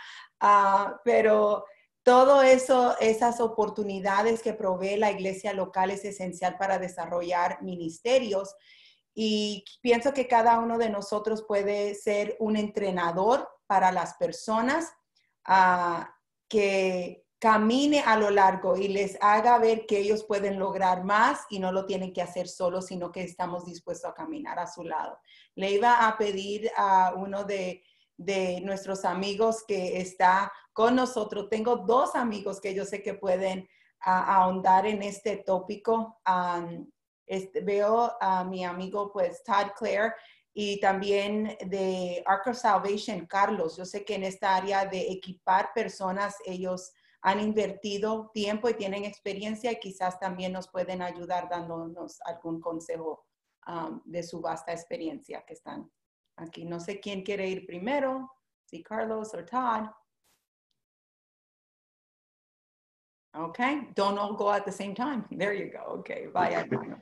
pero todo eso, esas oportunidades que provee la iglesia local es esencial para desarrollar ministerios. Y pienso que cada uno de nosotros puede ser un entrenador para las personas que camine a lo largo y les haga ver que ellos pueden lograr más y no lo tienen que hacer solos, sino que estamos dispuestos a caminar a su lado. Le iba a pedir a uno de nuestros amigos que está con nosotros. Tengo 2 amigos que yo sé que pueden ahondar en este tópico. Veo a mi amigo, pues, Todd Clare, y también de Ark of Salvation, Carlos. Yo sé que en esta área de equipar personas, ellos han invertido tiempo y tienen experiencia y quizás también nos pueden ayudar dándonos algún consejo de su vasta experiencia que están aquí. No sé quién quiere ir primero, si Carlos o Todd. Okay, don't all go at the same time. There you go. Okay, vaya, hermano.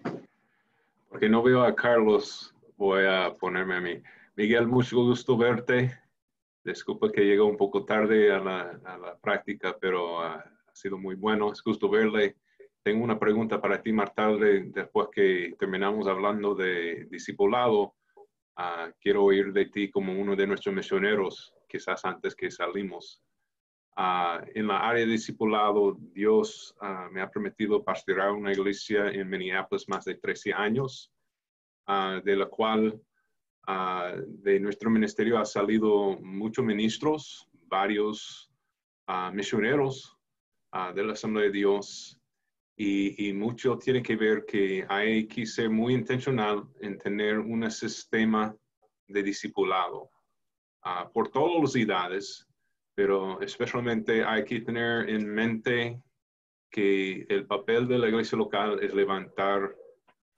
Porque no veo a Carlos, voy a ponerme a mí. Miguel, mucho gusto verte. Disculpa que llego un poco tarde a la práctica, pero ha sido muy bueno. Es gusto verle. Tengo una pregunta para ti más tarde, después que terminamos hablando de discipulado. Quiero oír de ti como uno de nuestros misioneros, quizás antes que salimos. En la área de discipulado, Dios me ha permitido pastorear una iglesia en Minneapolis más de 13 años, de la cual de nuestro ministerio ha salido muchos ministros, varios misioneros de la Asamblea de Dios, y mucho tiene que ver que hay que ser muy intencional en tener un sistema de discipulado por todas las edades, pero especialmente hay que tener en mente que el papel de la iglesia local es levantar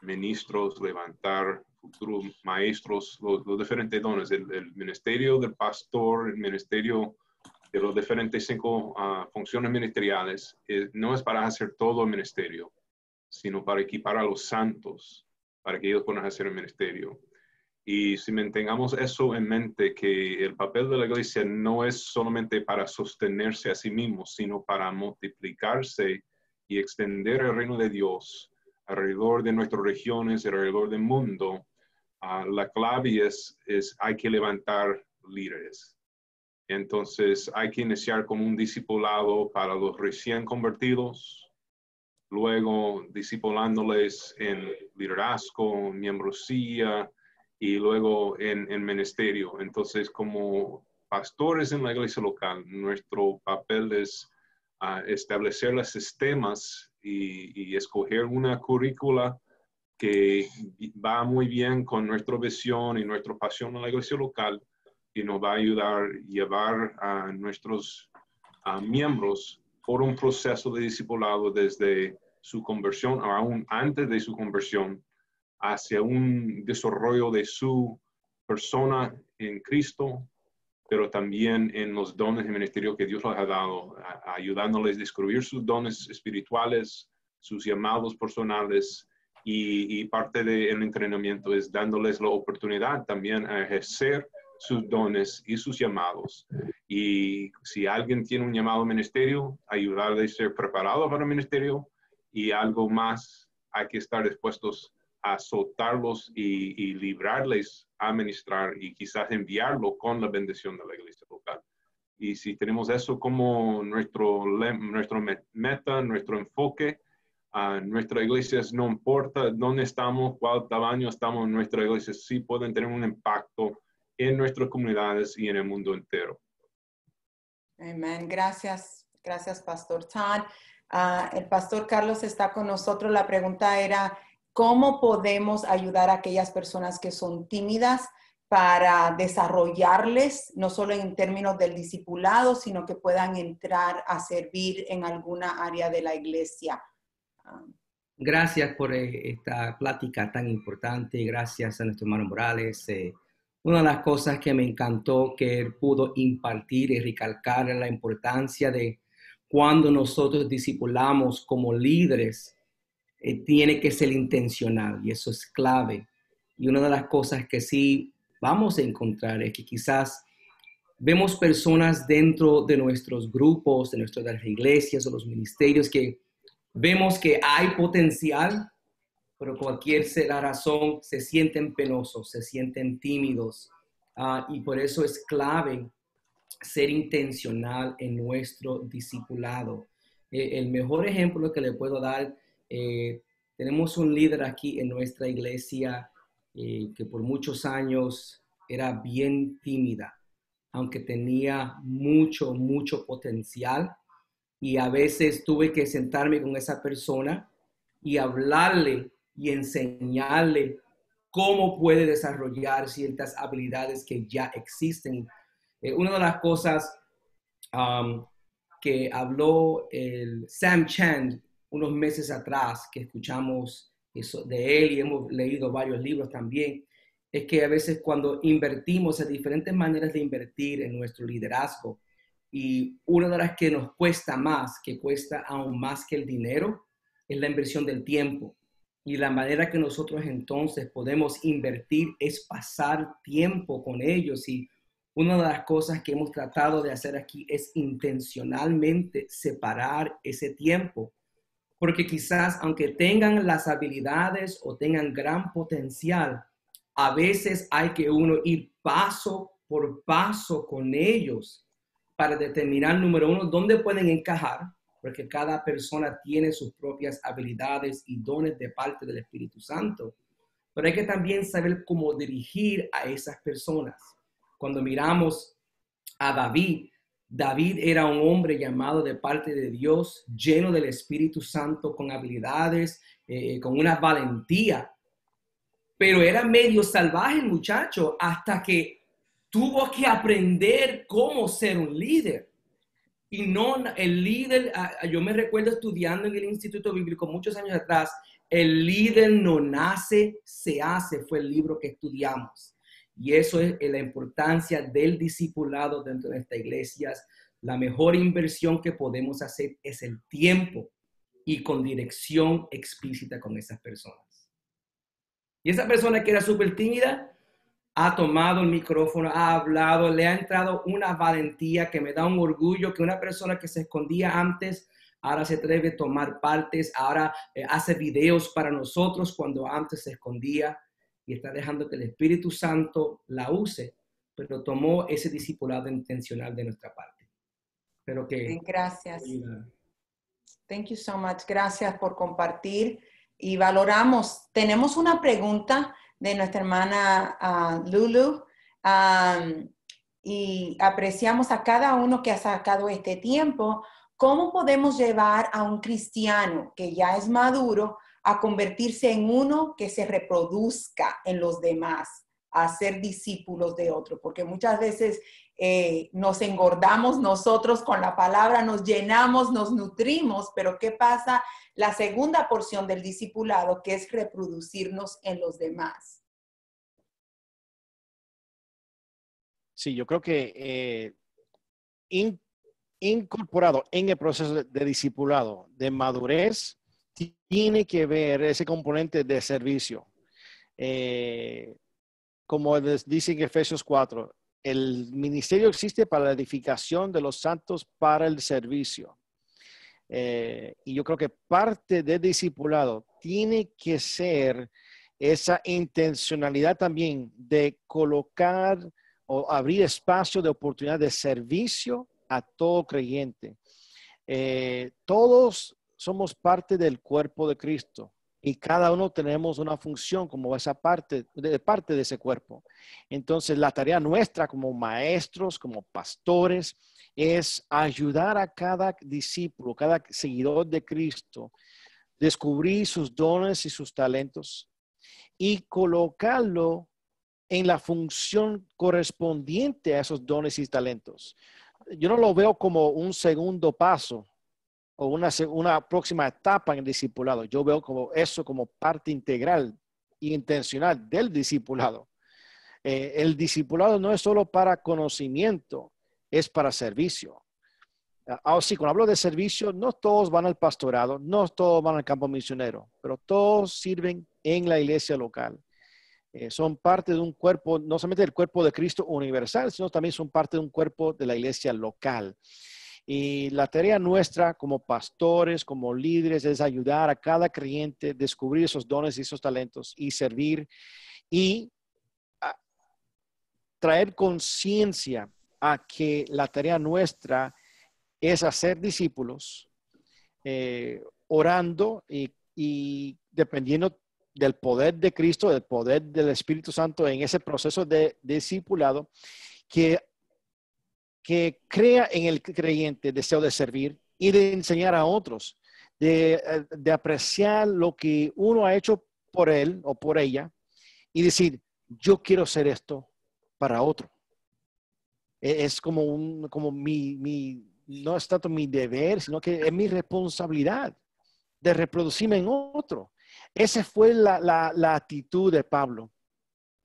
ministros, levantar futuros maestros, los diferentes dones, el ministerio del pastor, el ministerio de los diferentes 5 funciones ministeriales, no es para hacer todo el ministerio, sino para equipar a los santos, para que ellos puedan hacer el ministerio. Y si mantengamos eso en mente, que el papel de la iglesia no es solamente para sostenerse a sí mismo, sino para multiplicarse y extender el reino de Dios alrededor de nuestras regiones, alrededor del mundo, la clave es hay que levantar líderes. Entonces hay que iniciar con un discipulado para los recién convertidos, luego discipulándoles en liderazgo, membresía, y luego en ministerio. Entonces, como pastores en la iglesia local, nuestro papel es establecer los sistemas y escoger una currícula que va muy bien con nuestra visión y nuestra pasión en la iglesia local y nos va a ayudar a llevar a nuestros miembros por un proceso de discipulado desde su conversión, aún antes de su conversión, hacia un desarrollo de su persona en Cristo, pero también en los dones de ministerio que Dios les ha dado, ayudándoles a descubrir sus dones espirituales, sus llamados personales, y parte del entrenamiento es dándoles la oportunidad también a ejercer sus dones y sus llamados. Y si alguien tiene un llamado ministerio, ayudarles a ser preparado para el ministerio, y algo más, hay que estar dispuestos a soltarlos y librarles a ministrar y quizás enviarlo con la bendición de la iglesia local. Y si tenemos eso como nuestro meta, nuestro enfoque, nuestras iglesias, no importa dónde estamos, cuál tamaño estamos, nuestras iglesias sí pueden tener un impacto en nuestras comunidades y en el mundo entero.
Amén. Gracias. Gracias, Pastor Todd. El Pastor Carlos está con nosotros. La pregunta era, ¿cómo podemos ayudar a aquellas personas que son tímidas para desarrollarles, no solo en términos del discipulado, sino que puedan entrar a servir en alguna área de la iglesia?
Gracias por esta plática tan importante. Gracias a nuestro hermano Morales. Una de las cosas que me encantó que él pudo impartir y recalcar la importancia de cuando nosotros discipulamos como líderes, tiene que ser intencional, y eso es clave. Y una de las cosas que sí vamos a encontrar es que quizás vemos personas dentro de nuestros grupos, de las iglesias o los ministerios, que vemos que hay potencial, pero cualquier razón se sienten penosos, se sienten tímidos. Y por eso es clave ser intencional en nuestro discipulado. El mejor ejemplo que le puedo dar, tenemos un líder aquí en nuestra iglesia que por muchos años era bien tímida, aunque tenía mucho potencial. Y a veces tuve que sentarme con esa persona y hablarle y enseñarle cómo puede desarrollar ciertas habilidades que ya existen. Una de las cosas que habló el Sam Chand unos meses atrás, que escuchamos eso de él y hemos leído varios libros también, es que a veces cuando invertimos, en diferentes maneras de invertir en nuestro liderazgo, y una de las que nos cuesta más, que cuesta aún más que el dinero, es la inversión del tiempo. Y la manera que nosotros entonces podemos invertir es pasar tiempo con ellos. Y una de las cosas que hemos tratado de hacer aquí es intencionalmente separar ese tiempo. Porque quizás, aunque tengan las habilidades o tengan gran potencial, a veces hay que uno ir paso por paso con ellos para determinar, número uno, dónde pueden encajar, porque cada persona tiene sus propias habilidades y dones de parte del Espíritu Santo. Pero hay que también saber cómo dirigir a esas personas. Cuando miramos a David, David era un hombre llamado de parte de Dios, lleno del Espíritu Santo, con habilidades, con una valentía. Pero era medio salvaje el muchacho hasta que tuvo que aprender cómo ser un líder. Y no, el líder, yo me recuerdo estudiando en el Instituto Bíblico muchos años atrás, el líder no nace, se hace, fue el libro que estudiamos. Y eso es la importancia del discipulado dentro de estas iglesias. La mejor inversión que podemos hacer es el tiempo y con dirección explícita con esas personas. Y esa persona que era súper tímida, ha tomado el micrófono, ha hablado, le ha entrado una valentía que me da un orgullo, que una persona que se escondía antes, ahora se atreve a tomar partes, ahora hace videos para nosotros cuando antes se escondía, y está dejando que el Espíritu Santo la use, pero tomó ese discipulado intencional de nuestra parte. Pero que...
Gracias. Thank you so much. Gracias por compartir y valoramos. Tenemos una pregunta de nuestra hermana Lulu, y apreciamos a cada uno que ha sacado este tiempo. ¿Cómo podemos llevar a un cristiano que ya es maduro a convertirse en uno que se reproduzca en los demás, a ser discípulos de otros? Porque muchas veces nos engordamos nosotros con la palabra, nos llenamos, nos nutrimos, pero ¿qué pasa? La segunda porción del discipulado, que es reproducirnos en los demás.
Sí, yo creo que incorporado en el proceso de discipulado, de madurez, tiene que ver ese componente de servicio. Como les dice en Efesios 4, el ministerio existe para la edificación de los santos para el servicio. Y yo creo que parte del discipulado tiene que ser esa intencionalidad también de colocar o abrir espacio de oportunidad de servicio a todo creyente. Todos somos parte del cuerpo de Cristo y cada uno tenemos una función como esa parte de ese cuerpo. Entonces, la tarea nuestra como maestros, como pastores, es ayudar a cada discípulo, cada seguidor de Cristo, descubrir sus dones y sus talentos y colocarlo en la función correspondiente a esos dones y talentos. Yo no lo veo como un segundo paso o una próxima etapa en el discipulado. Yo veo como eso como parte integral e intencional del discipulado. El discipulado no es solo para conocimiento, es para servicio. Sí, cuando hablo de servicio, no todos van al pastorado, no todos van al campo misionero, pero todos sirven en la iglesia local. Son parte de un cuerpo, no solamente del cuerpo de Cristo universal, sino también son parte de un cuerpo de la iglesia local. Y la tarea nuestra como pastores, como líderes, es ayudar a cada creyente a descubrir esos dones y esos talentos y servir y traer conciencia a que la tarea nuestra es hacer discípulos, orando y dependiendo del poder de Cristo, del poder del Espíritu Santo en ese proceso de discipulado, que crea en el creyente deseo de servir y de enseñar a otros, de apreciar lo que uno ha hecho por él o por ella y decir, yo quiero hacer esto para otro. Es como no es tanto mi deber, sino que es mi responsabilidad de reproducirme en otro. Esa fue la actitud de Pablo,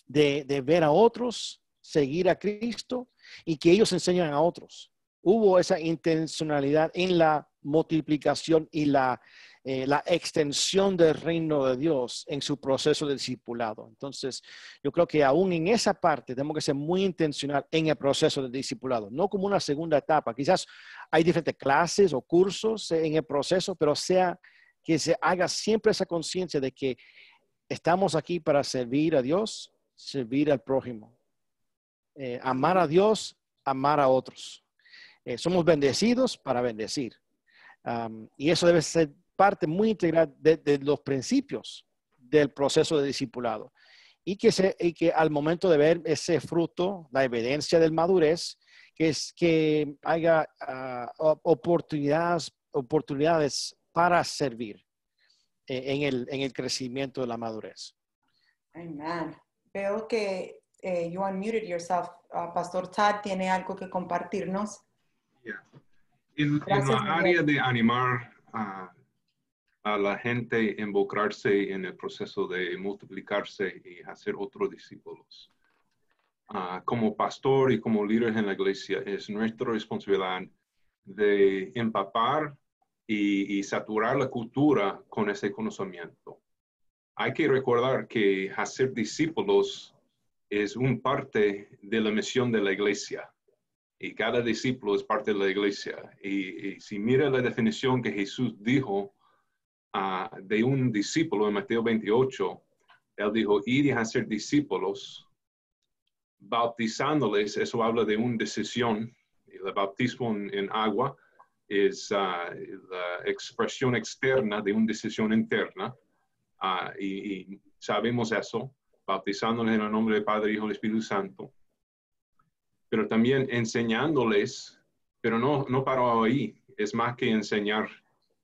de ver a otros, seguir a Cristo y que ellos enseñan a otros. Hubo esa intencionalidad en la multiplicación y la extensión del reino de Dios en su proceso de discipulado. Entonces, yo creo que aún en esa parte tenemos que ser muy intencional en el proceso de discipulado, no como una segunda etapa. Quizás hay diferentes clases o cursos en el proceso, pero que se haga siempre esa conciencia de que estamos aquí para servir a Dios, servir al prójimo, amar a Dios, amar a otros. Somos bendecidos para bendecir. Y eso debe ser parte muy integral de los principios del proceso de discipulado. Y que al momento de ver ese fruto, la evidencia del madurez, que haya oportunidades para servir en el crecimiento de la madurez.
Amen. Veo que you unmuted yourself. Pastor Todd tiene algo que compartirnos.
Yeah. En la área de animar a la gente a involucrarse en el proceso de multiplicarse y hacer otros discípulos. Como pastor y como líderes en la iglesia, es nuestra responsabilidad de empapar y saturar la cultura con ese conocimiento. Hay que recordar que hacer discípulos es una parte de la misión de la iglesia. Y cada discípulo es parte de la iglesia. Y si mira la definición que Jesús dijo de un discípulo en Mateo 28, él dijo, ir y hacer discípulos, bautizándoles. Eso habla de una decisión. El bautismo en agua es la expresión externa de una decisión interna. Y sabemos eso, bautizándoles en el nombre del Padre, Hijo y Espíritu Santo. Pero también enseñándoles, pero no para ahí, es más que enseñar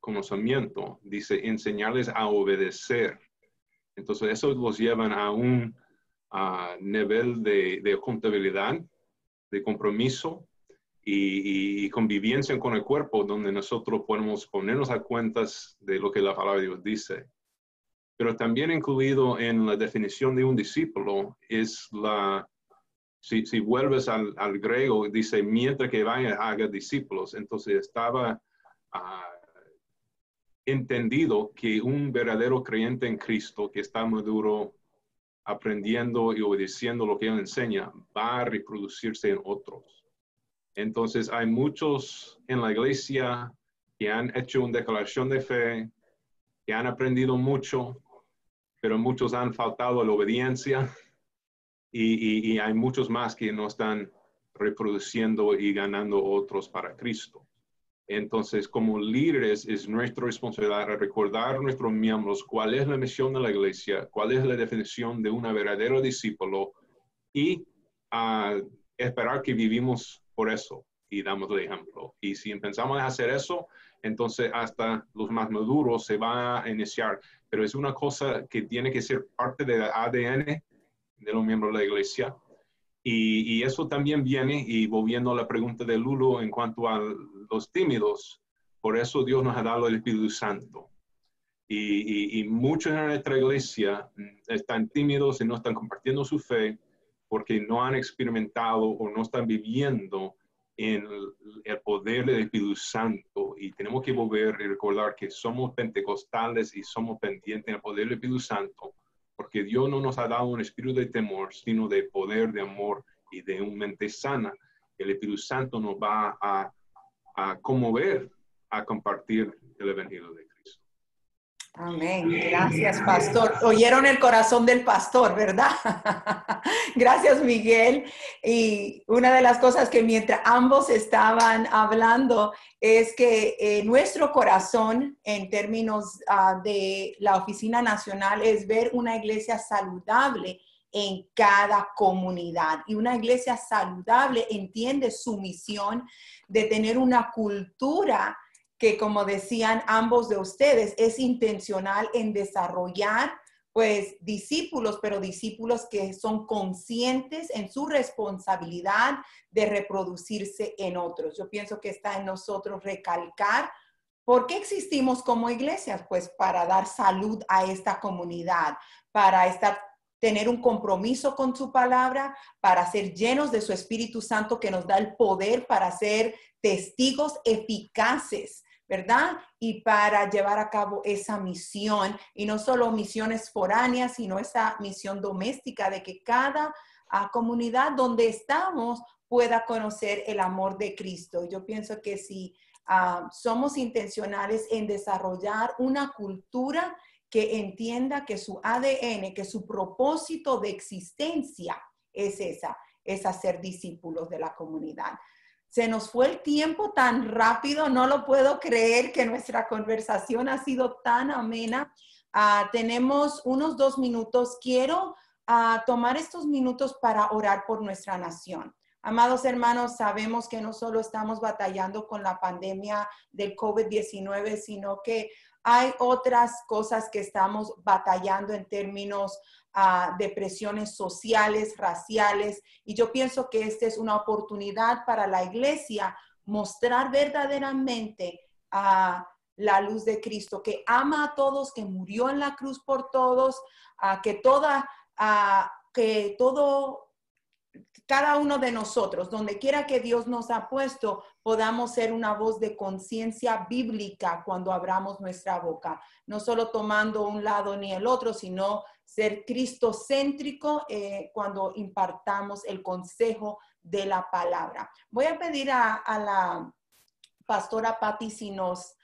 conocimiento, dice enseñarles a obedecer. Entonces eso los llevan a un nivel de contabilidad de compromiso y convivencia con el cuerpo, donde nosotros podemos ponernos a cuentas de lo que la palabra de Dios dice. Pero también incluido en la definición de un discípulo es si vuelves al griego, dice, mientras que vaya, haga discípulos. Entonces estaba entendido que un verdadero creyente en Cristo, que está maduro, aprendiendo y obedeciendo lo que Él enseña, va a reproducirse en otros. Entonces hay muchos en la iglesia que han hecho una declaración de fe, que han aprendido mucho, pero muchos han faltado a la obediencia y hay muchos más que no están reproduciendo y ganando otros para Cristo. Entonces, como líderes, es nuestra responsabilidad recordar a nuestros miembros cuál es la misión de la iglesia, cuál es la definición de un verdadero discípulo y esperar que vivimos por eso y damos el ejemplo. Y si empezamos a hacer eso, entonces hasta los más maduros se va a iniciar. Pero es una cosa que tiene que ser parte del ADN de los miembros de la iglesia. Y eso también viene, y volviendo a la pregunta de Lulo en cuanto a los tímidos, por eso Dios nos ha dado el Espíritu Santo. Y muchos en nuestra iglesia están tímidos y no están compartiendo su fe porque no han experimentado o no están viviendo en el poder del Espíritu Santo. Y tenemos que volver y recordar que somos pentecostales y somos pendientes del poder del Espíritu Santo, porque Dios no nos ha dado un espíritu de temor, sino de poder, de amor y de una mente sana. El Espíritu Santo nos va a conmover a compartir el Evangelio de Cristo.
Amén. Gracias, pastor. Oyeron el corazón del pastor, ¿verdad? Gracias, Miguel. Y una de las cosas que mientras ambos estaban hablando es que nuestro corazón en términos de la Oficina Nacional es ver una iglesia saludable en cada comunidad. Y una iglesia saludable entiende su misión de tener una cultura que, como decían ambos de ustedes, es intencional en desarrollar, pues, discípulos, pero discípulos que son conscientes en su responsabilidad de reproducirse en otros. Yo pienso que está en nosotros recalcar por qué existimos como iglesias, pues, para dar salud a esta comunidad, para tener un compromiso con su palabra, para ser llenos de su Espíritu Santo que nos da el poder para ser testigos eficaces, ¿verdad? Y para llevar a cabo esa misión, y no solo misiones foráneas, sino esa misión doméstica de que cada comunidad donde estamos pueda conocer el amor de Cristo. Yo pienso que si somos intencionales en desarrollar una cultura que entienda que su ADN, que su propósito de existencia es hacer discípulos de la comunidad. Se nos fue el tiempo tan rápido, no lo puedo creer que nuestra conversación ha sido tan amena. Tenemos unos 2 minutos. Quiero tomar estos minutos para orar por nuestra nación. Amados hermanos, sabemos que no solo estamos batallando con la pandemia del COVID-19, sino que hay otras cosas que estamos batallando en términos de presiones sociales, raciales, y yo pienso que esta es una oportunidad para la iglesia mostrar verdaderamente la luz de Cristo, que ama a todos, que murió en la cruz por todos, cada uno de nosotros, donde quiera que Dios nos ha puesto, podamos ser una voz de conciencia bíblica cuando abramos nuestra boca. No solo tomando un lado ni el otro, sino ser cristocéntrico cuando impartamos el consejo de la palabra. Voy a pedir a la pastora Patti si nos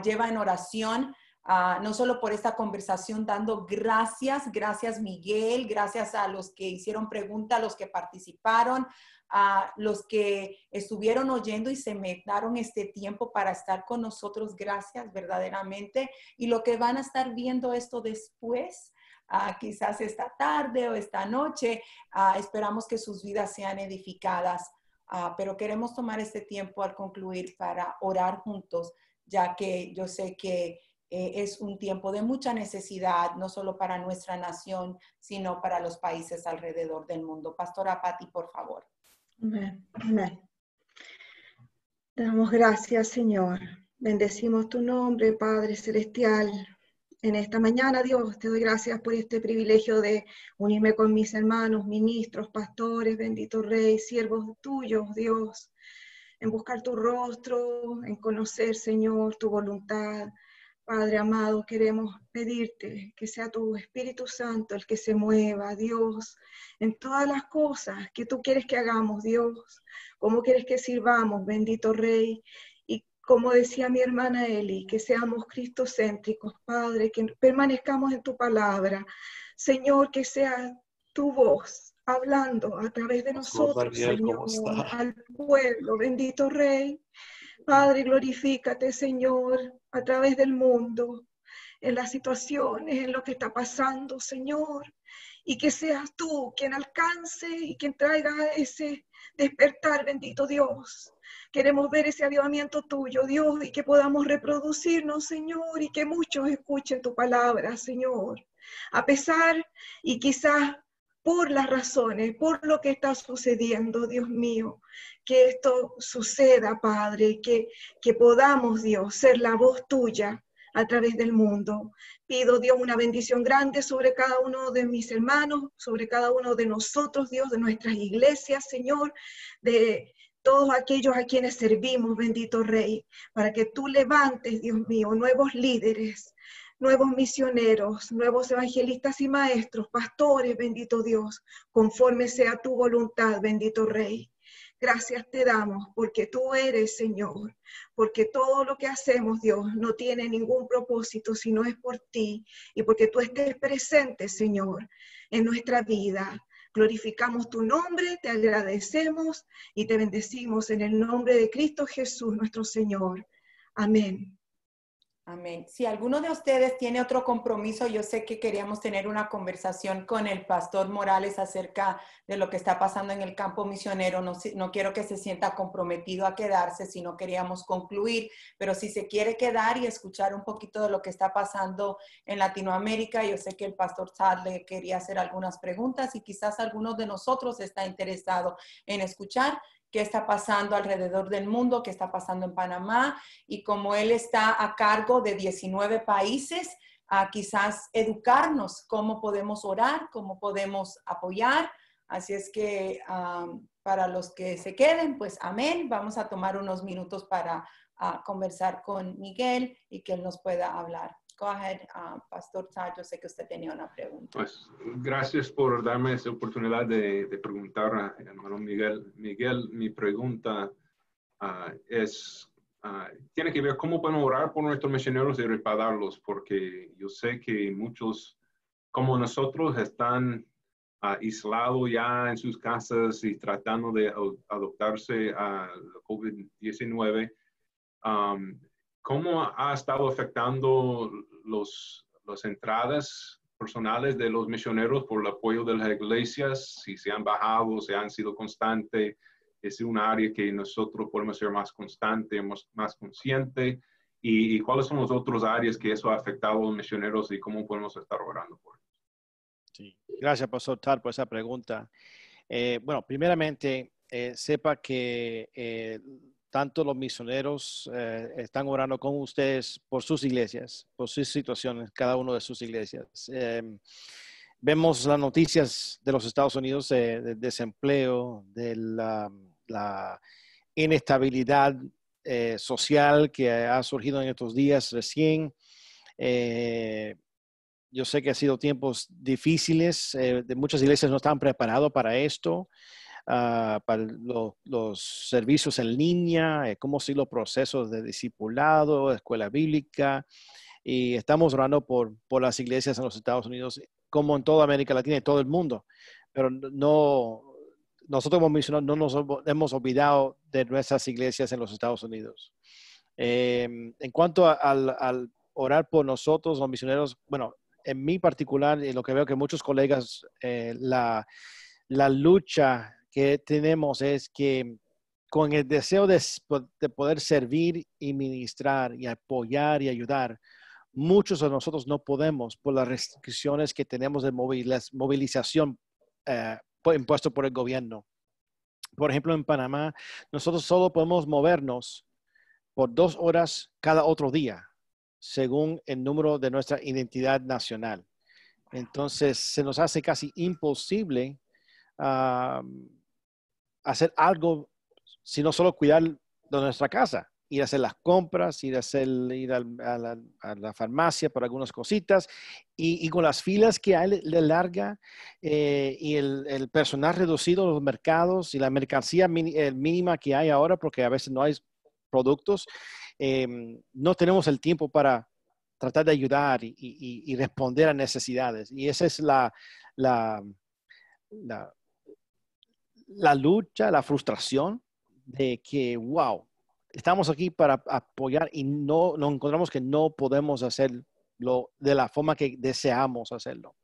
lleva en oración. No solo por esta conversación, dando gracias Miguel, gracias a los que hicieron preguntas, a los que participaron, a los que estuvieron oyendo y se me dieron este tiempo para estar con nosotros, gracias verdaderamente, y lo que van a estar viendo esto después, quizás esta tarde o esta noche, esperamos que sus vidas sean edificadas, pero queremos tomar este tiempo al concluir para orar juntos, ya que yo sé que es un tiempo de mucha necesidad, no solo para nuestra nación, sino para los países alrededor del mundo. Pastora Patti, por favor.
Amén. Amén. Damos gracias, Señor. Bendecimos tu nombre, Padre Celestial. En esta mañana, Dios, te doy gracias por este privilegio de unirme con mis hermanos, ministros, pastores, bendito Rey, siervos tuyos, Dios, en buscar tu rostro, en conocer, Señor, tu voluntad. Padre amado, queremos pedirte que sea tu Espíritu Santo el que se mueva, Dios, en todas las cosas que tú quieres que hagamos, Dios, cómo quieres que sirvamos, bendito Rey. Y como decía mi hermana Eli, que seamos cristocéntricos, Padre, que permanezcamos en tu palabra. Señor, que sea tu voz hablando a través de nosotros, Señor, al pueblo, bendito Rey. Padre, glorifícate, Señor, a través del mundo, en las situaciones, en lo que está pasando, Señor, y que seas tú quien alcance y quien traiga ese despertar, bendito Dios. Queremos ver ese avivamiento tuyo, Dios, y que podamos reproducirnos, Señor, y que muchos escuchen tu palabra, Señor. A pesar y quizás por las razones, por lo que está sucediendo, Dios mío, que esto suceda, Padre, que podamos, Dios, ser la voz tuya a través del mundo. Pido, Dios, una bendición grande sobre cada uno de mis hermanos, sobre cada uno de nosotros, Dios, de nuestras iglesias, Señor, de todos aquellos a quienes servimos, bendito Rey, para que tú levantes, Dios mío, nuevos líderes, nuevos misioneros, nuevos evangelistas y maestros, pastores, bendito Dios, conforme sea tu voluntad, bendito Rey. Gracias te damos porque tú eres, Señor, porque todo lo que hacemos, Dios, no tiene ningún propósito si no es por ti y porque tú estés presente, Señor, en nuestra vida. Glorificamos tu nombre, te agradecemos y te bendecimos en el nombre de Cristo Jesús, nuestro Señor. Amén.
Amén. Si alguno de ustedes tiene otro compromiso, yo sé que queríamos tener una conversación con el pastor Morales acerca de lo que está pasando en el campo misionero. No quiero que se sienta comprometido a quedarse, sino queríamos concluir. Pero si se quiere quedar y escuchar un poquito de lo que está pasando en Latinoamérica, yo sé que el pastor Todd le quería hacer algunas preguntas y quizás alguno de nosotros está interesado en escuchar qué está pasando alrededor del mundo, qué está pasando en Panamá, y como él está a cargo de 19 países, quizás educarnos cómo podemos orar, cómo podemos apoyar. Así es que para los que se queden, pues amén. Vamos a tomar unos minutos para conversar con Miguel y que él nos pueda hablar. Go ahead, Pastor Todd, yo sé que usted tenía una pregunta.
Pues gracias por darme esa oportunidad de preguntar a hermano Miguel. Miguel, mi pregunta tiene que ver cómo podemos orar por nuestros misioneros y respaldarlos, porque yo sé que muchos, como nosotros, están aislados ya en sus casas y tratando de adaptarse a COVID-19. ¿Cómo ha estado afectando las entradas personales de los misioneros por el apoyo de las iglesias? Si se han bajado, si han sido constantes, es un área que nosotros podemos ser más constantes, más conscientes. ¿Y cuáles son las otras áreas que eso ha afectado a los misioneros y cómo podemos estar orando por ellos?
Sí. Gracias, Pastor Todd, por esa pregunta. Bueno, primeramente, sepa que tanto los misioneros están orando con ustedes por sus iglesias, por sus situaciones, cada uno de sus iglesias. Vemos las noticias de los Estados Unidos de desempleo, de la inestabilidad social que ha surgido en estos días recién. Yo sé que ha sido tiempos difíciles, de muchas iglesias no están preparados para esto. Para los servicios en línea, cómo siguen los procesos de discipulado, escuela bíblica, y estamos orando por las iglesias en los Estados Unidos, como en toda América Latina y todo el mundo, pero nosotros como misioneros no nos hemos olvidado de nuestras iglesias en los Estados Unidos. En cuanto al orar por nosotros, los misioneros, bueno, en mi particular, y lo que veo que muchos colegas, la lucha que tenemos es que con el deseo de poder servir y ministrar y apoyar y ayudar, muchos de nosotros no podemos por las restricciones que tenemos de movilización impuesto por el gobierno. Por ejemplo, en Panamá, nosotros solo podemos movernos por 2 horas cada otro día, según el número de nuestra identidad nacional. Entonces, se nos hace casi imposible hacer algo, sino solo cuidar de nuestra casa, ir a hacer las compras, ir a la farmacia por algunas cositas, y con las filas que hay de larga y el personal reducido en los mercados y la mercancía mínima que hay ahora, porque a veces no hay productos, no tenemos el tiempo para tratar de ayudar y responder a necesidades. Y esa es la lucha, la frustración de que, wow, estamos aquí para apoyar y no nos encontramos que no podemos hacerlo de la forma que deseamos hacerlo.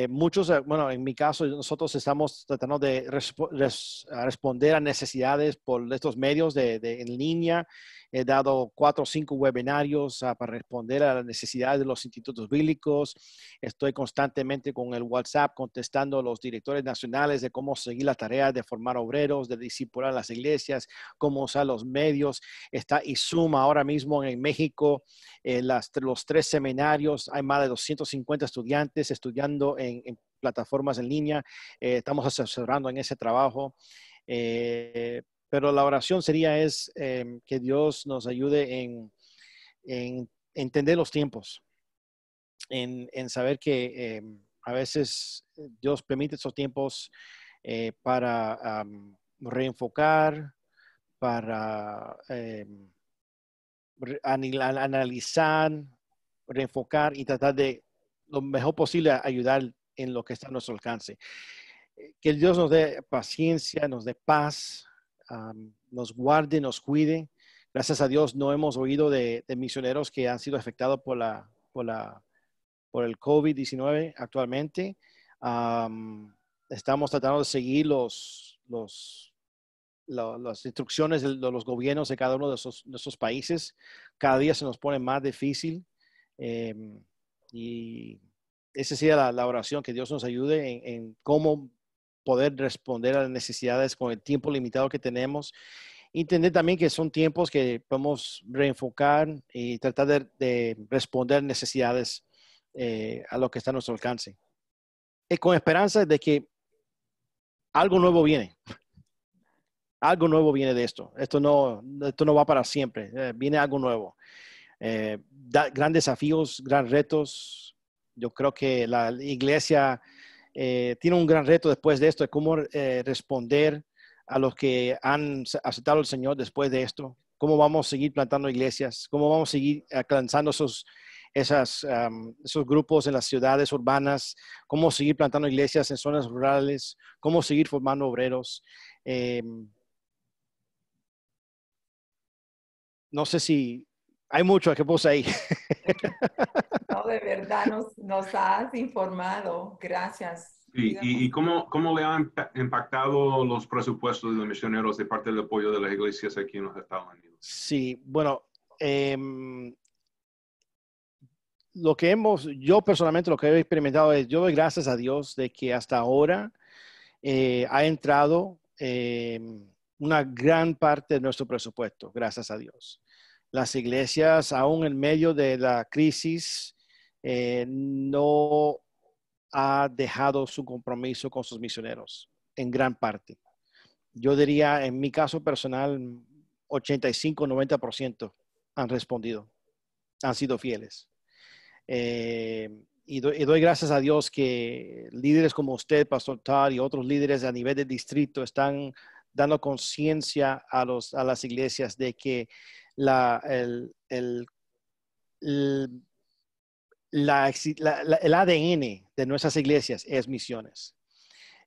Muchos, bueno, en mi caso, nosotros estamos tratando de responder a necesidades por estos medios en línea. He dado 4 o 5 webinarios para responder a las necesidades de los institutos bíblicos. Estoy constantemente con el WhatsApp contestando a los directores nacionales de cómo seguir la tarea de formar obreros, de discipular las iglesias, cómo usar los medios. Está Zoom ahora mismo en México. Los 3 seminarios, hay más de 250 estudiantes estudiando en plataformas en línea. Estamos asesorando en ese trabajo. Pero la oración sería que Dios nos ayude en entender los tiempos, en saber que a veces Dios permite esos tiempos para reenfocar, para analizar, reenfocar y tratar de lo mejor posible ayudar en lo que está a nuestro alcance. Que Dios nos dé paciencia, nos dé paz, nos guarde, nos cuide. Gracias a Dios no hemos oído de misioneros que han sido afectados por el COVID-19 actualmente. Estamos tratando de seguir las instrucciones de los gobiernos de cada uno de esos países. Cada día se nos pone más difícil. Y esa sería la oración, que Dios nos ayude en cómo poder responder a las necesidades con el tiempo limitado que tenemos. Entender también que son tiempos que podemos reenfocar y tratar de responder necesidades a lo que está a nuestro alcance. Y con esperanza de que algo nuevo viene. Algo nuevo viene de esto. Esto no va para siempre. Viene algo nuevo. Grandes desafíos, grandes retos. Yo creo que la iglesia tiene un gran reto después de esto, de cómo responder a los que han aceptado al Señor después de esto. Cómo vamos a seguir plantando iglesias, cómo vamos a seguir alcanzando esos grupos en las ciudades urbanas, cómo seguir plantando iglesias en zonas rurales, cómo seguir formando obreros. No sé si hay mucho que puse ahí.
No, de verdad nos has informado. Gracias.
¿Y cómo le han impactado los presupuestos de los misioneros de parte del apoyo de las iglesias aquí en los Estados Unidos?
Sí, bueno, yo personalmente lo que he experimentado es, yo doy gracias a Dios de que hasta ahora ha entrado una gran parte de nuestro presupuesto, gracias a Dios. Las iglesias, aún en medio de la crisis, no ha dejado su compromiso con sus misioneros, en gran parte. Yo diría, en mi caso personal, 85-90% han respondido, han sido fieles. Y doy gracias a Dios que líderes como usted, Pastor Todd, y otros líderes a nivel de distrito están dando conciencia a las iglesias de que el ADN de nuestras iglesias es misiones.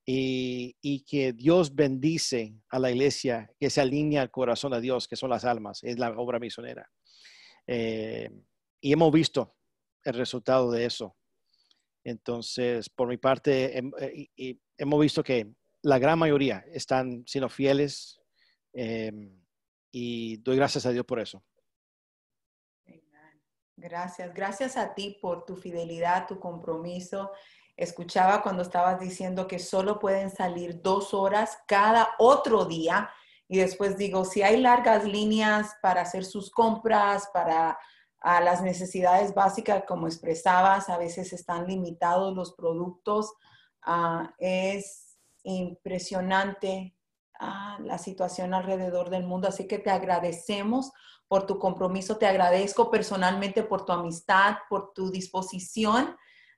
Y que Dios bendice a la iglesia que se alinea al corazón de Dios, que son las almas, es la obra misionera. Y hemos visto el resultado de eso. Entonces, por mi parte, hemos visto que la gran mayoría están siendo fieles y doy gracias a Dios por eso.
Gracias. Gracias a ti por tu fidelidad, tu compromiso. escuchaba cuando estabas diciendo que solo pueden salir 2 horas cada otro día. Y después digo, si hay largas líneas para hacer sus compras, para las necesidades básicas, como expresabas, a veces están limitados los productos. Es impresionante la situación alrededor del mundo. Así que te agradecemos por tu compromiso. Te agradezco personalmente por tu amistad, por tu disposición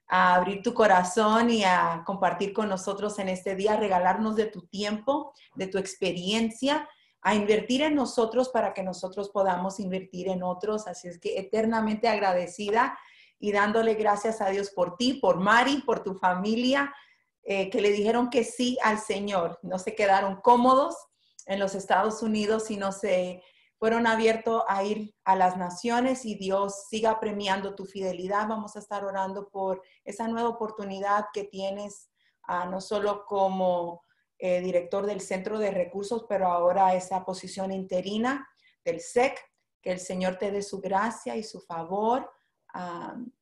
a abrir tu corazón y a compartir con nosotros en este día, regalarnos de tu tiempo, de tu experiencia, a invertir en nosotros para que nosotros podamos invertir en otros. Así es que eternamente agradecida y dándole gracias a Dios por ti, por Mari, por tu familia, que le dijeron que sí al Señor. No se quedaron cómodos en los Estados Unidos, sino se fueron abiertos a ir a las naciones, y Dios siga premiando tu fidelidad. Vamos a estar orando por esa nueva oportunidad que tienes, no solo como director del Centro de Recursos, pero ahora esa posición interina del SEC. Que el Señor te dé su gracia y su favor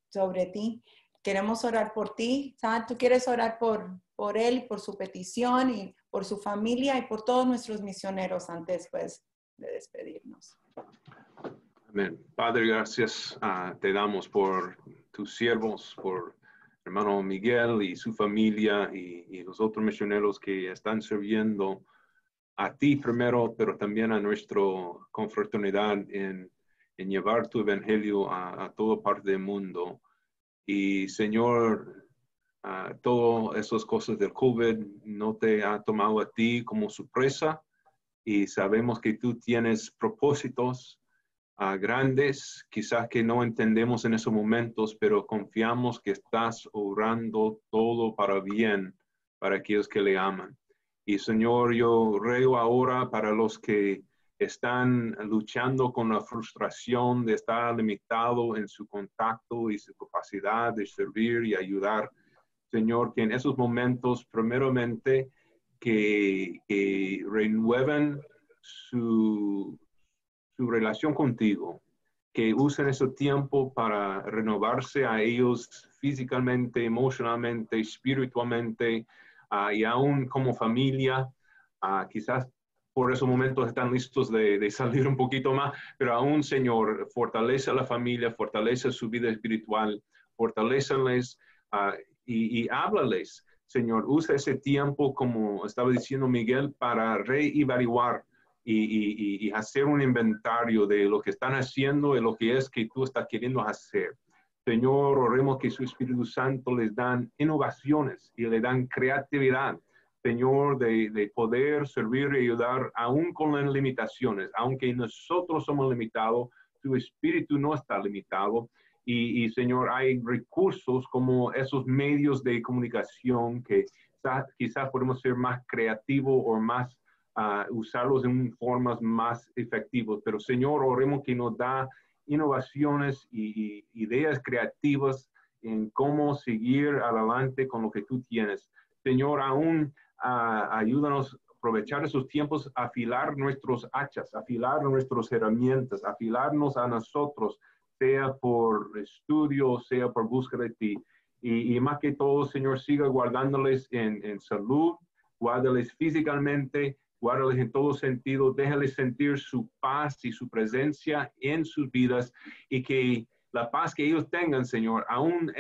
sobre ti. Queremos orar por ti. ¿Sabes? Tú quieres orar por él, por su petición y por su familia y por todos nuestros misioneros antes pues de despedirnos.
Amén. Padre, gracias te damos por tus siervos, por hermano Miguel y su familia y los otros misioneros que están sirviendo a ti primero, pero también a nuestra confraternidad en llevar tu evangelio a toda parte del mundo. Y Señor, todas esas cosas del COVID no te ha tomado a ti como sorpresa, y sabemos que tú tienes propósitos grandes, quizás que no entendemos en esos momentos, pero confiamos que estás obrando todo para bien para aquellos que le aman. Y Señor, yo ruego ahora para los que están luchando con la frustración de estar limitado en su contacto y su capacidad de servir y ayudar. Señor, que en esos momentos, primeramente, que renueven su relación contigo, que usen ese tiempo para renovarse a ellos físicamente, emocionalmente, espiritualmente, y aún como familia. Quizás por esos momentos están listos de salir un poquito más, pero aún, Señor, fortalece a la familia, fortalece su vida espiritual, fortalécenles y háblales. Señor, usa ese tiempo, como estaba diciendo Miguel, para reevaluar y hacer un inventario de lo que están haciendo y lo que es que tú estás queriendo hacer. Señor, oremos que su Espíritu Santo les dan innovaciones y le dan creatividad, Señor, de poder servir y ayudar aún con las limitaciones. Aunque nosotros somos limitados, tu Espíritu no está limitado. Y Señor, hay recursos como esos medios de comunicación que quizás podemos ser más creativos o más usarlos en formas más efectivas. Pero Señor, oremos que nos da innovaciones y ideas creativas en cómo seguir adelante con lo que tú tienes. Señor, aún ayúdanos a aprovechar esos tiempos, afilar nuestros hachas, afilar nuestras herramientas, afilarnos a nosotros, sea por estudio, sea por búsqueda de ti. Y más que todo, Señor, siga guardándoles en salud, guárdales físicamente, guárdales en todo sentido, déjales sentir su paz y su presencia en sus vidas, y que la paz que ellos tengan, Señor, aún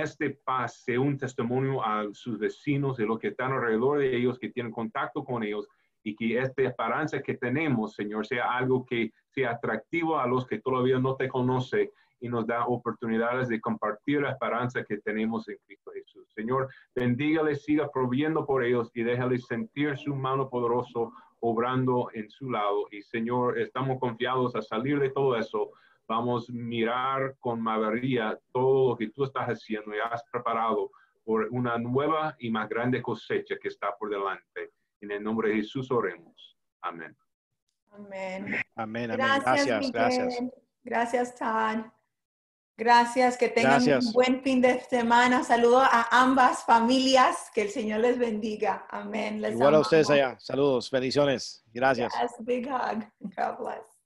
paz sea un testimonio a sus vecinos y los que están alrededor de ellos, que tienen contacto con ellos, y que esta esperanza que tenemos, Señor, sea algo que sea atractivo a los que todavía no te conocen y nos da oportunidades de compartir la esperanza que tenemos en Cristo Jesús. Señor, bendígales, siga proviendo por ellos y déjales sentir su mano poderosa obrando en su lado. Y Señor, estamos confiados a salir de todo eso. Vamos a mirar con maravilla todo lo que tú estás haciendo y has preparado por una nueva y más grande cosecha que está por delante. En el nombre de Jesús oremos. Amén.
Amén.
Amén, amén.
Gracias, Miguel.
Gracias.
Gracias, Todd. Gracias, que tengan
Gracias.
un buen fin de semana. Saludo a ambas familias, que el Señor les bendiga. Amén. Les
Igual a
amamos.
ustedes allá. Saludos, bendiciones. Gracias.
Yes, big hug. God bless.